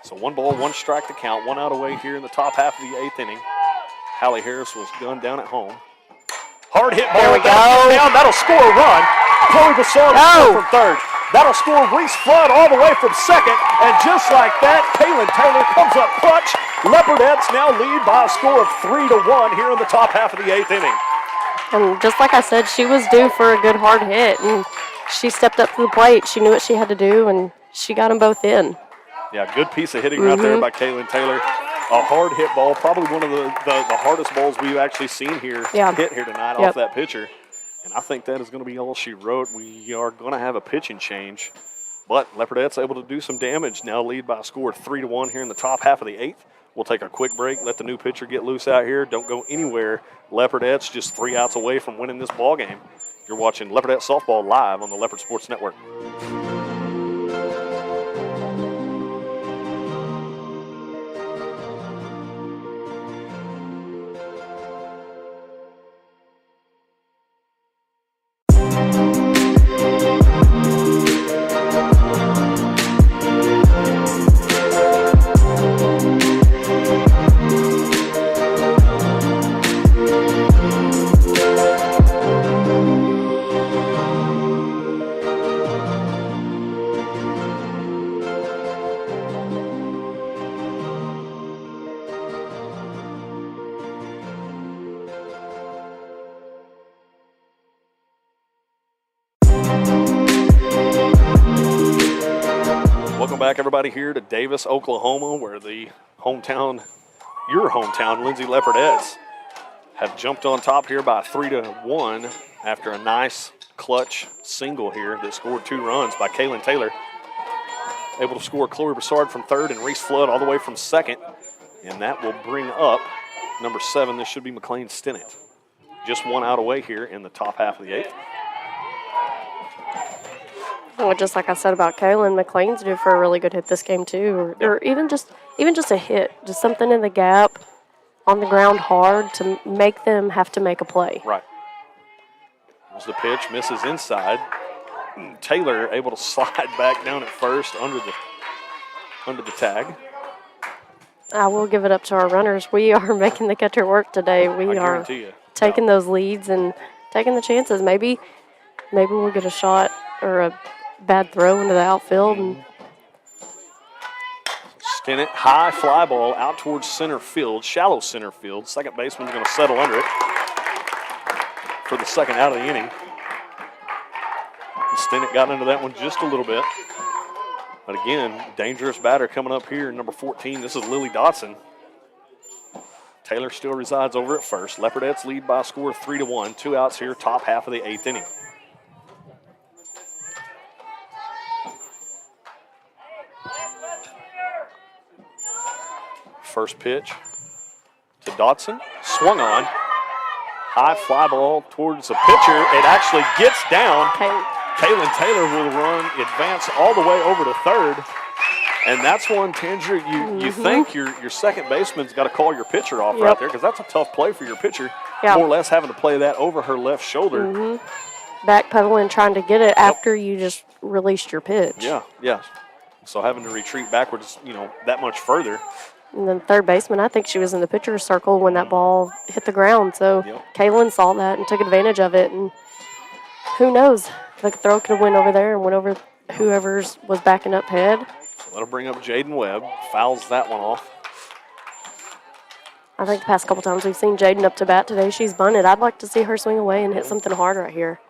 So 1 ball, 1 strike to count, 1 out away here in the top half of the 8th inning. Hallie Harris was gunned down at home. Hard hit ball. There we go. Down. That'll score a run. Chloe Broussard from third. That'll score Reese Flood all the way from second. And just like that, Kaylin Taylor comes up clutch. Leopardettes now lead by a score of 3-1 here in the top half of the 8th inning. And just like I said, she was due for a good hard hit. And she stepped up to the plate. She knew what she had to do, and she got them both in. Yeah, good piece of hitting right there by Kaylin Taylor. A hard hit ball, probably one of the hardest balls we've actually seen here hit here tonight off that pitcher. And I think that is going to be all she wrote. We are going to have a pitching change. But Leopardettes able to do some damage. Now lead by a score of 3-1 here in the top half of the 8th. We'll take a quick break, let the new pitcher get loose out here. Don't go anywhere. Leopardettes just 3 outs away from winning this ball game. You're watching Leopardette Softball live on the Leopard Sports Network. Back everybody here to Davis, Oklahoma, where your hometown Lindsay Leopardettes have jumped on top here by 3-1 after a nice clutch single here that scored 2 runs by Kaylin Taylor. Able to score Chloe Broussard from third and Reese Flood all the way from second. And that will bring up number 7. This should be McLean Stinnett. Just 1 out away here in the top half of the 8th. Well, just like I said about Kaylin, McLean's due for a really good hit this game too, or even just a hit, just something in the gap, on the ground hard to make them have to make a play. Right. Here's the pitch, misses inside. Taylor able to slide back down at first under the tag. I will give it up to our runners. We are making the catcher work today. We are taking those leads and taking the chances. Maybe we'll get a shot or a bad throw into the outfield. And Stinnett, high fly ball out towards center field, shallow center field. Second baseman's going to settle under it for the second out of the inning. Stinnett got into that one just a little bit. But again, dangerous batter coming up here, number 14. This is Lily Dotson. Taylor still resides over at first. Leopardettes lead by a score of 3-1. 2 outs here, top half of the 8th inning. First pitch to Dotson. Swung on. High fly ball towards the pitcher. It actually gets down. Kaylin Taylor will run, advance all the way over to third. And that's one, Tanger, you think your second baseman's got to call your pitcher off right there, because that's a tough play for your pitcher. More or less having to play that over her left shoulder. Backpedaling, trying to get it after you just released your pitch. Yeah. So having to retreat backwards, that much further. And then third baseman, I think she was in the pitcher's circle when that ball hit the ground. So Kaylin saw that and took advantage of it. And who knows? The throw could have went over there and went over whoever's was backing up head. That'll bring up Jaden Webb. Fouls that one off. I think the past couple times we've seen Jaden up to bat today, she's bunted. I'd like to see her swing away and hit something hard right here.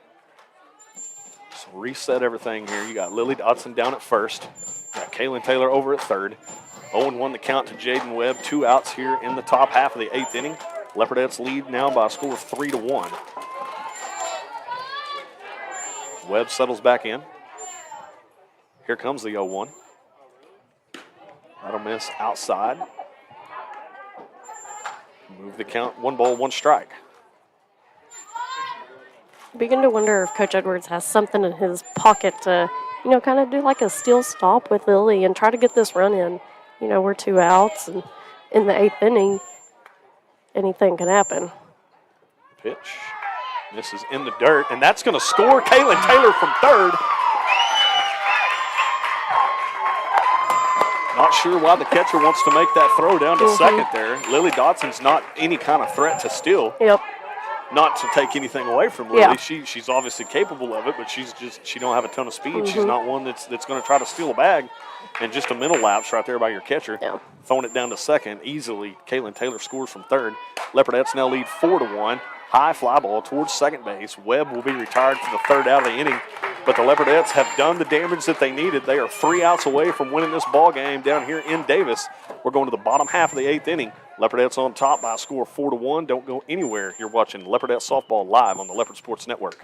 So reset everything here. You got Lily Dotson down at first. Got Kaylin Taylor over at third. 0-1 the count to Jaden Webb. 2 outs here in the top half of the 8th inning. Leopardettes lead now by a score of 3-1. Webb settles back in. Here comes the 0-1. That'll miss outside. Move the count. 1 ball, 1 strike. Begin to wonder if Coach Edwards has something in his pocket to, kind of do like a steal stop with Lily and try to get this run in. We're 2 outs, and in the 8th inning, anything can happen. Pitch. This is in the dirt, and that's going to score Kaylin Taylor from third. Not sure why the catcher wants to make that throw down to second there. Lily Dotson's not any kind of threat to steal. Not to take anything away from Lily. She's obviously capable of it, but she don't have a ton of speed. She's not one that's going to try to steal a bag. And just a mental lapse right there by your catcher. Throwing it down to second easily. Kaylin Taylor scores from third. Leopardettes now lead 4-1. High fly ball towards second base. Webb will be retired for the 3rd out of the inning. But the Leopardettes have done the damage that they needed. They are 3 outs away from winning this ball game down here in Davis. We're going to the bottom half of the 8th inning. Leopardettes on top by a score of 4-1. Don't go anywhere. You're watching Leopardettes softball live on the Leopard Sports Network.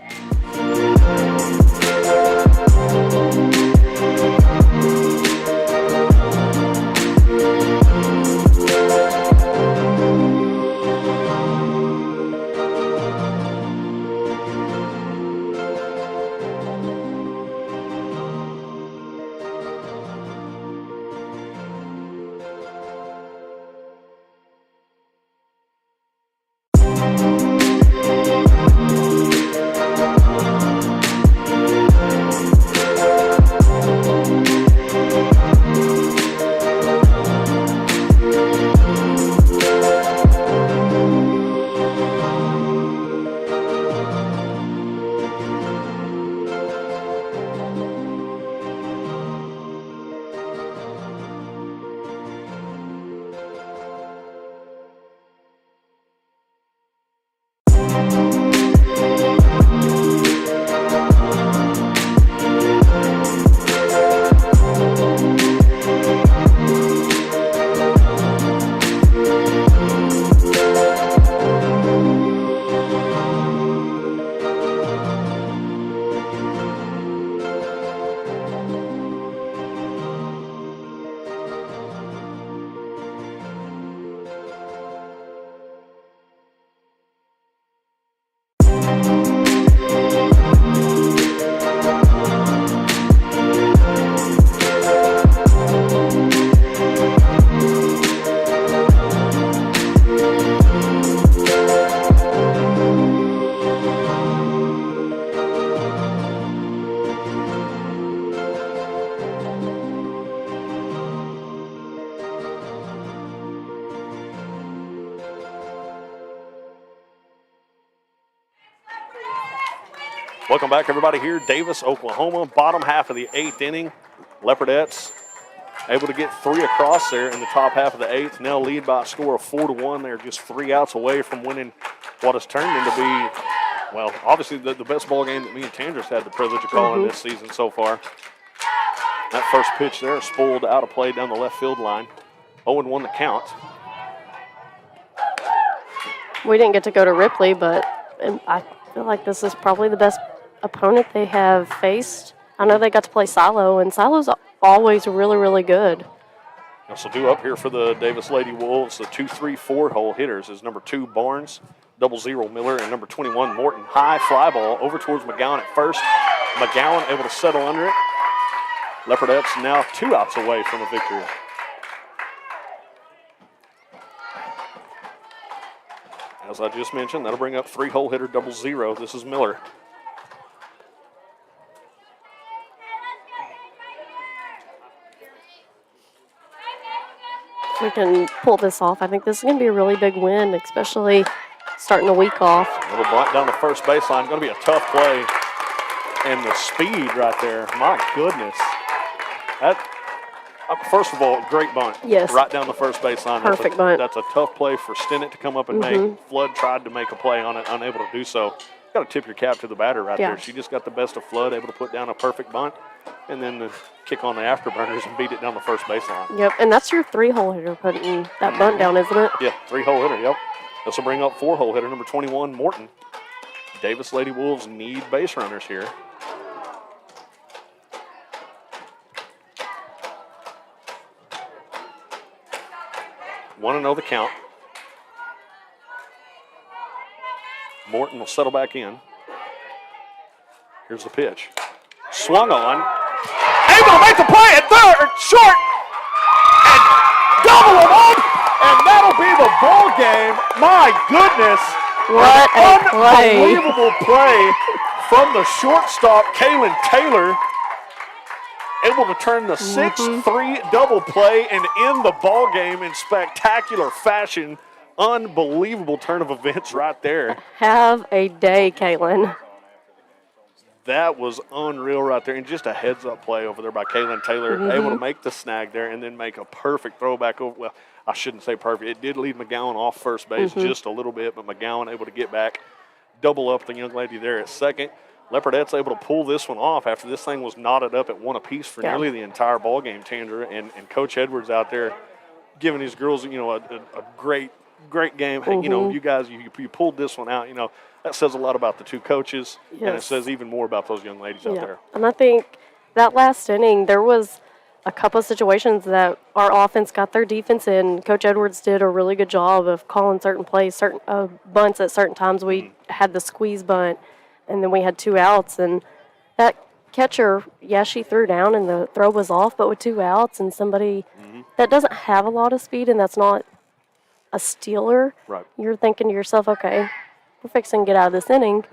Welcome back, everybody, here, Davis, Oklahoma. Bottom half of the 8th inning. Leopardettes able to get 3 across there in the top half of the 8th. Now lead by a score of 4-1. They're just 3 outs away from winning what has turned into be, well, obviously the best ball game that me and Tandris had the privilege of calling this season so far. That first pitch there spoiled out of play down the left field line. 0-1 the count. We didn't get to go to Ripley, but I feel like this is probably the best opponent they have faced. I know they got to play Silo, and Silo's always really, really good. Also due up here for the Davis Lady Wolves, the 2-3-4 hole hitters is number 2 Barnes, 00 Miller, and number 21 Morton. High fly ball over towards McGowan at first. McGowan able to settle under it. Leopardettes now 2 outs away from a victory. As I just mentioned, that'll bring up 3 hole hitter 00. This is Miller. If we can pull this off, I think this is going to be a really big win, especially starting the week off. Little bunt down the first baseline. Going to be a tough play. And the speed right there, my goodness. That, first of all, great bunt. Yes. Right down the first baseline. Perfect bunt. That's a tough play for Stinnett to come up and make. Flood tried to make a play on it, unable to do so. Got to tip your cap to the batter right there. She just got the best of Flood, able to put down a perfect bunt, and then the kick on the afterburners and beat it down the first baseline. Yep, and that's your 3-hole hitter putting that bunt down, isn't it? Yeah, 3-hole hitter, yep. This will bring up 4-hole hitter, number 21, Morton. Davis Lady Wolves need base runners here. Want to know the count. Morton will settle back in. Here's the pitch. Swung on. Able to make the play at third, short, and double him up, and that'll be the ball game. My goodness. What a play. Unbelievable play from the shortstop, Kaylin Taylor. Able to turn the 6-3 double play and end the ball game in spectacular fashion. Unbelievable turn of events right there. Have a day, Caitlin. That was unreal right there. And just a heads-up play over there by Kaylin Taylor. Able to make the snag there and then make a perfect throwback over. Well, I shouldn't say perfect. It did lead McGowan off first base just a little bit, but McGowan able to get back, double up the young lady there at second. Leopardettes able to pull this one off after this thing was knotted up at 1 apiece for nearly the entire ball game, Tandra. And Coach Edwards out there giving his girls, a great game. Hey, you guys, you pulled this one out. That says a lot about the 2 coaches, and it says even more about those young ladies out there. And I think that last inning, there was a couple of situations that our offense got their defense in. Coach Edwards did a really good job of calling certain plays, certain bunts at certain times. We had the squeeze bunt, and then we had 2 outs. And that catcher, she threw down and the throw was off, but with 2 outs and somebody that doesn't have a lot of speed and that's not a stealer, you're thinking to yourself, okay, we're fixing to get out of this inning.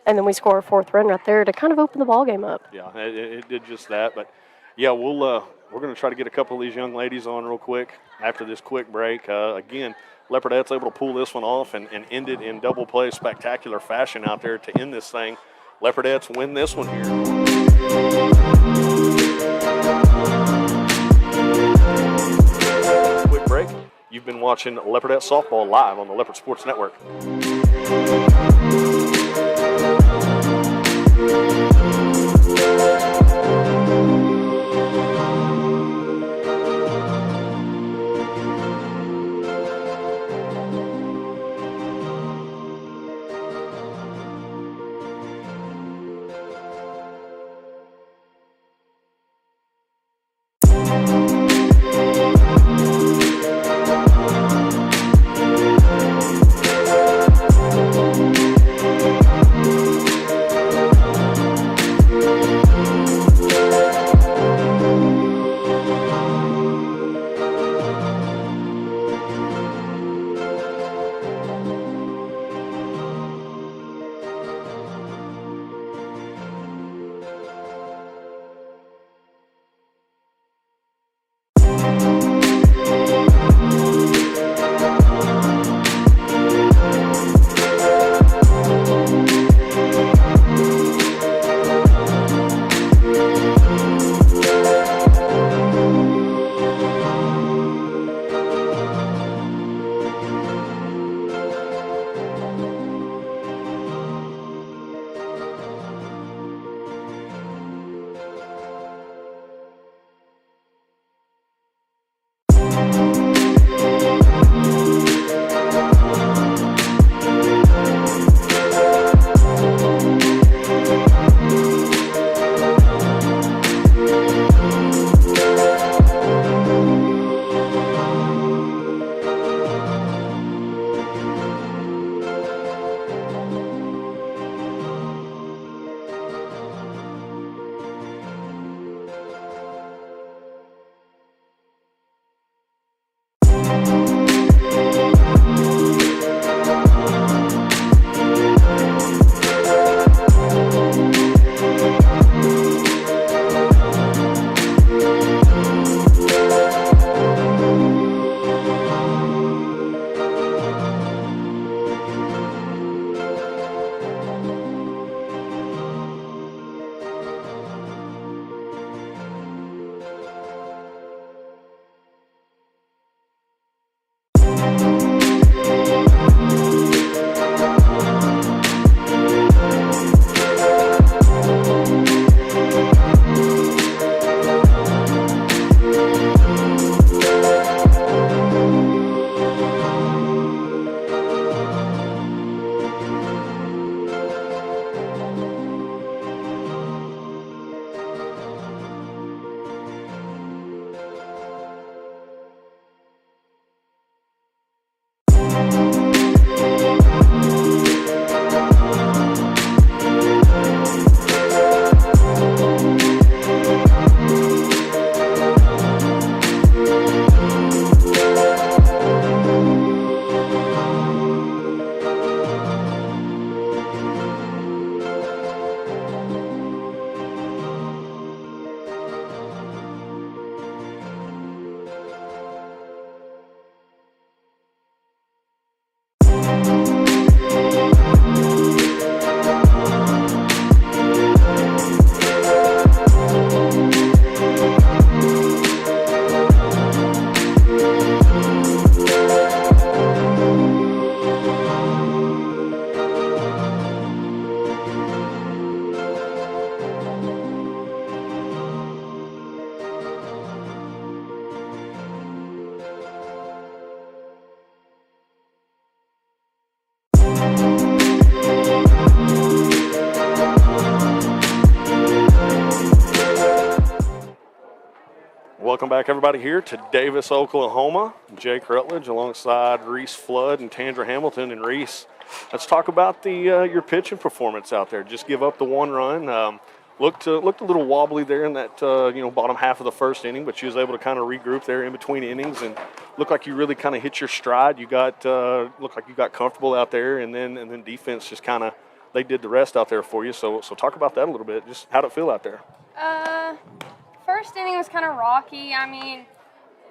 And then we score a 4th run right there to kind of open the ball game up. Yeah, it did just that. But, yeah, we're going to try to get a couple of these young ladies on real quick after this quick break. Again, Leopardettes able to pull this one off and end it in double play, spectacular fashion out there to end this thing. Leopardettes win this one here. Quick break. You've been watching Leopardette Softball live on the Leopard Sports Network. Welcome back, everybody, here to Davis, Oklahoma. Jake Rutledge alongside Reese Flood and Tandra Hamilton. And Reese, let's talk about the your pitching performance out there. Just give up the one run. Looked a little wobbly there in that bottom half of the first inning, but you was able to kind of regroup there in between innings and looked like you really kind of hit your stride. You got looked like you got comfortable out there, and then defense just kind of they did the rest out there for you. So talk about that a little bit. Just how'd it feel out there? First inning was kind of rocky. I mean,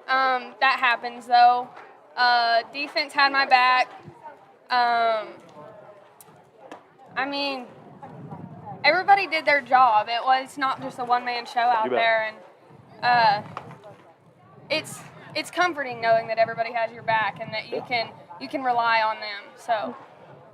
that happens though. Defense had my back. I mean, everybody did their job. It was not just a one-man show out there, and it's comforting knowing that everybody has your back and that you can rely on them.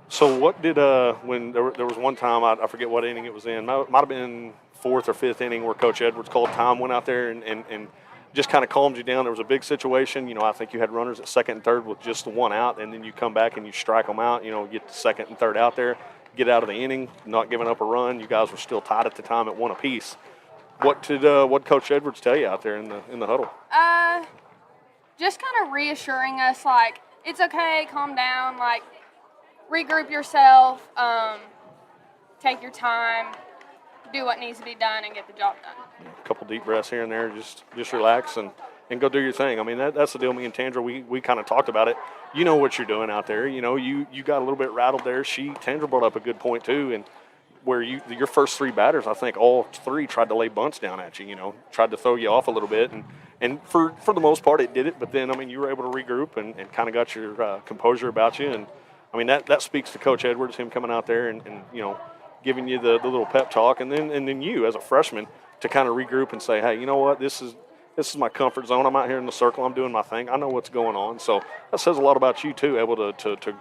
So what did when there was one time I forget what inning it was in, might have been fourth or fifth inning, where Coach Edwards called time, went out there and just kind of calmed you down. There was a big situation. I think you had runners at second and third with just the one out, and then you come back and you strike them out. Get the second and third out there, get out of the inning, not giving up a run. You guys were still tied at the time at one apiece. What did Coach Edwards tell you out there in the huddle? Just kind of reassuring us, like, it's okay, calm down, like, regroup yourself, take your time, do what needs to be done, and get the job done. A couple deep breaths here and there, just relax and go do your thing. I mean, that's the deal. Me and Tandra, we kind of talked about it. You know what you're doing out there. You got a little bit rattled there. Tandra brought up a good point too, and where your first three batters, I think all three tried to lay bunts down at you. Tried to throw you off a little bit, and for the most part it did it. But then, I mean, you were able to regroup and kind of got your composure about you. And I mean, that speaks to Coach Edwards, him coming out there and giving you the little pep talk, and then you as a freshman to kind of regroup and say, hey, you know what, this is my comfort zone. I'm out here in the circle. I'm doing my thing. I know what's going on. So that says a lot about you too, able to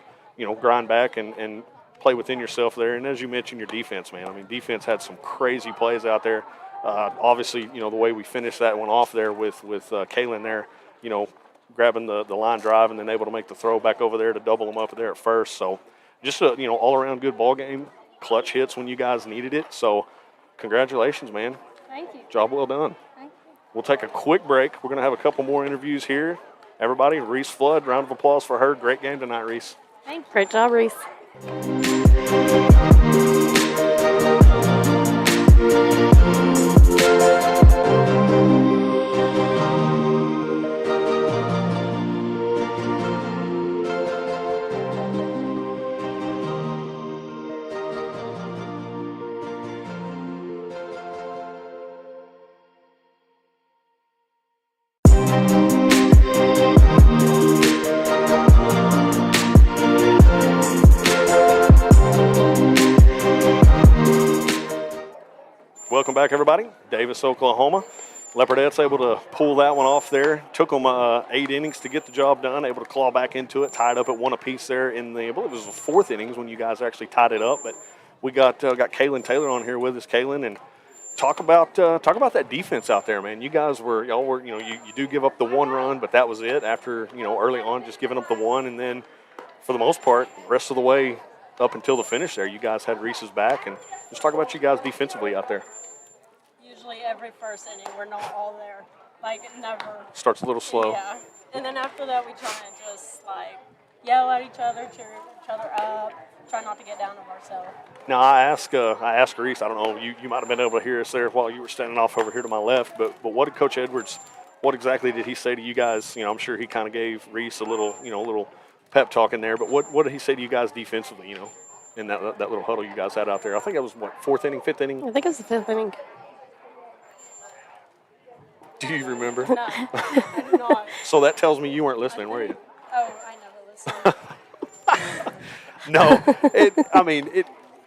grind back and play within yourself there. And as you mentioned, your defense, man. I mean, defense had some crazy plays out there. Obviously, the way we finished that one off there with Kaylin there, grabbing the line drive and then able to make the throw back over there to double them up there at first. So just a all around good ball game. Clutch hits when you guys needed it. So congratulations, man. Thank you. Job well done. Thank you. We'll take a quick break. We're going to have a couple more interviews here. Everybody, Reese Flood, round of applause for her. Great game tonight, Reese. Thank you. Great job, Reese. Welcome back, everybody. Davis, Oklahoma. Leopardettes able to pull that one off there. Took them 8 innings to get the job done. Able to claw back into it. Tied up at 1 apiece there in the, I believe it was the 4th innings when you guys actually tied it up. But we got Kaylin Taylor on here with us. Kaylin, and talk about that defense out there, man. Y'all were, you do give up the 1 run, but that was it after, early on just giving up the 1, and then for the most part, rest of the way up until the finish there, you guys had Reese's back, and just talk about you guys defensively out there. Usually every first inning, we're not all there. Like, never. Starts a little slow. Yeah. And then after that, we try and just, like, yell at each other, cheer each other up, try not to get down on ourselves. Now, I asked Reese, I don't know, you might have been able to hear us there while you were standing off over here to my left, but what did Coach Edwards, what exactly did he say to you guys? I'm sure he kind of gave Reese a little pep talk in there, but what did he say to you guys defensively, in that little huddle you guys had out there? I think that was, 4th inning, 5th inning? I think it was the 5th inning. Do you remember? No, I do not. So that tells me you weren't listening, were you? Oh, I never listened. No,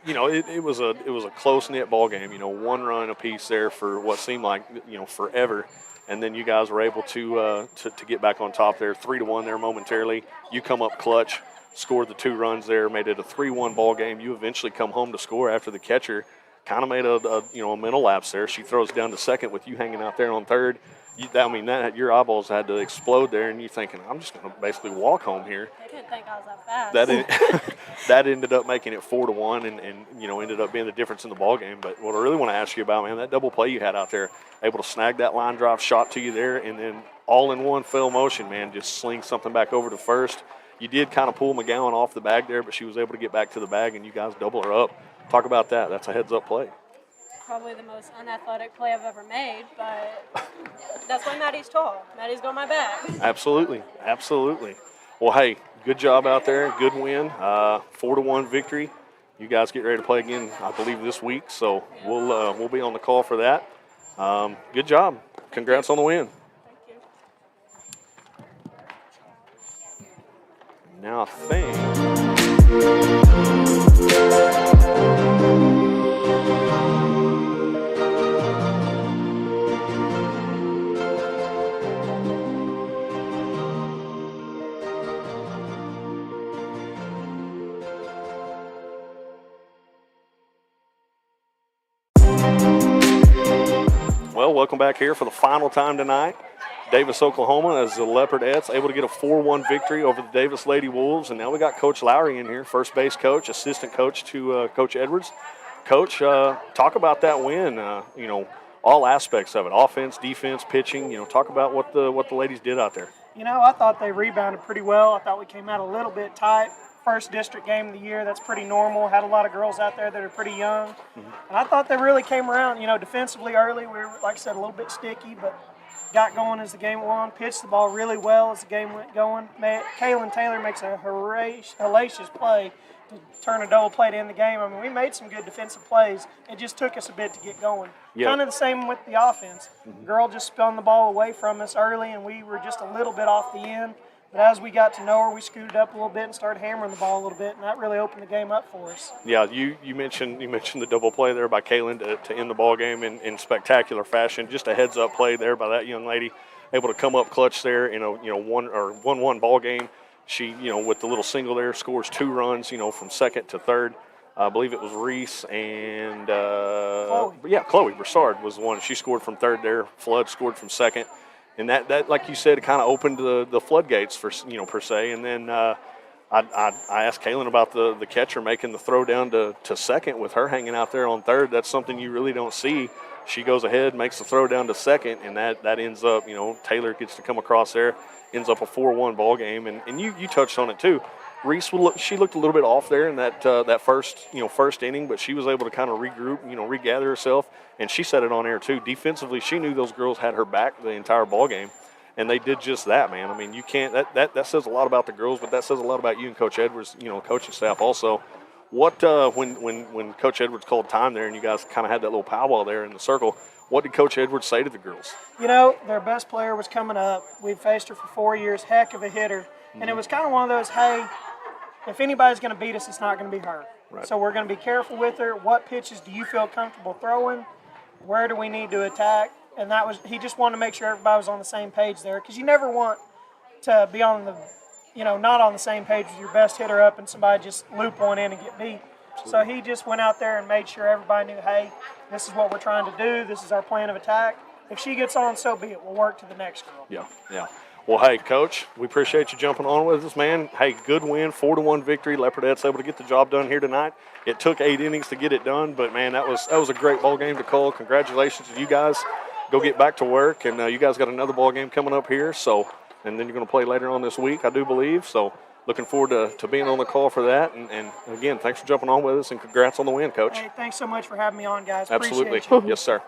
it was a close knit ball game. 1 run apiece there for what seemed like forever, and then you guys were able to get back on top there, 3-1 there momentarily. You come up clutch, scored the 2 runs there, made it a 3-1 ball game. You eventually come home to score after the catcher kind of made a mental lapse there. She throws down to second with you hanging out there on third. Your eyeballs had to explode there, and you're thinking, I'm just going to basically walk home here. They didn't think I was that fast. That ended up making it 4-1, and ended up being the difference in the ball game. But what I really want to ask you about, man, that double play you had out there, able to snag that line drive shot to you there, and then all in one fell motion, man, just sling something back over to first. You did kind of pull McGowan off the bag there, but she was able to get back to the bag, and you guys double her up. Talk about that. That's a heads-up play. Probably the most unathletic play I've ever made, but that's why Maddie's tall. Maddie's got my back. Absolutely. Well, hey, good job out there. Good win. 4-1 victory. You guys get ready to play again, I believe, this week, so we'll be on the call for that. Good job. Congrats on the win. Thank you. Now I think. Well, welcome back here for the final time tonight. Davis, Oklahoma, as the Leopardettes able to get a 4-1 victory over the Davis Lady Wolves. And now we got Coach Lowry in here, first base coach, assistant coach to Coach Edwards. Coach, talk about that win, all aspects of it, offense, defense, pitching. Talk about what the ladies did out there. I thought they rebounded pretty well. I thought we came out a little bit tight. First district game of the year, that's pretty normal. Had a lot of girls out there that are pretty young. And I thought they really came around. Defensively early, we were, like I said, a little bit sticky, but got going as the game went on, pitched the ball really well as the game went going. Kaylin Taylor makes a hellacious play to turn a double play to end the game. I mean, we made some good defensive plays. It just took us a bit to get going. Yep. Kind of the same with the offense. Girl just spun the ball away from us early, and we were just a little bit off the end. But as we got to know her, we scooted up a little bit and started hammering the ball a little bit, and that really opened the game up for us. Yeah, you mentioned the double play there by Kaylin to end the ball game in spectacular fashion. Just a heads up play there by that young lady, able to come up clutch there in a 1-1 ball game. She with the little single there scores 2 runs from second to third. I believe it was Reese and Chloe Broussard was the one. She scored from third there. Flood scored from second. And that, like you said, kind of opened the floodgates for per se. And then I asked Kaylin about the catcher making the throw down to second with her hanging out there on third. That's something you really don't see. She goes ahead, makes the throw down to second, and that ends up, Taylor gets to come across there, ends up a 4-1 ball game. And you touched on it too. Reese, she looked a little bit off there in that first inning, but she was able to kind of regroup, regather herself, and she said it on air too. Defensively, she knew those girls had her back the entire ball game, and they did just that, man. I mean, you can't that says a lot about the girls, but that says a lot about you and Coach Edwards, coaching staff also. What when Coach Edwards called time there, and you guys kind of had that little powwow there in the circle, what did Coach Edwards say to the girls? Their best player was coming up. We faced her for 4 years, heck of a hitter, and it was kind of one of those, hey, if anybody's going to beat us, it's not going to be her. Right. So we're going to be careful with her. What pitches do you feel comfortable throwing? Where do we need to attack? and he just wanted to make sure everybody was on the same page there, because you never want to be on the, not on the same page with your best hitter up and somebody just loop one in and get beat. So he just went out there and made sure everybody knew, hey, this is what we're trying to do. This is our plan of attack. If she gets on, so be it. We'll work to the next girl. Yeah. Well, hey, Coach, we appreciate you jumping on with us, man. Hey, good win, 4-1 victory. Leopardettes able to get the job done here tonight. It took 8 innings to get it done, but, man, that was a great ball game to call. Congratulations to you guys. Go get back to work, and you guys got another ball game coming up here, and then you're going to play later on this week, I do believe. So looking forward to being on the call for that. And again, thanks for jumping on with us, and congrats on the win, Coach. Hey, thanks so much for having me on, guys. Absolutely. Appreciate you. Yes, sir.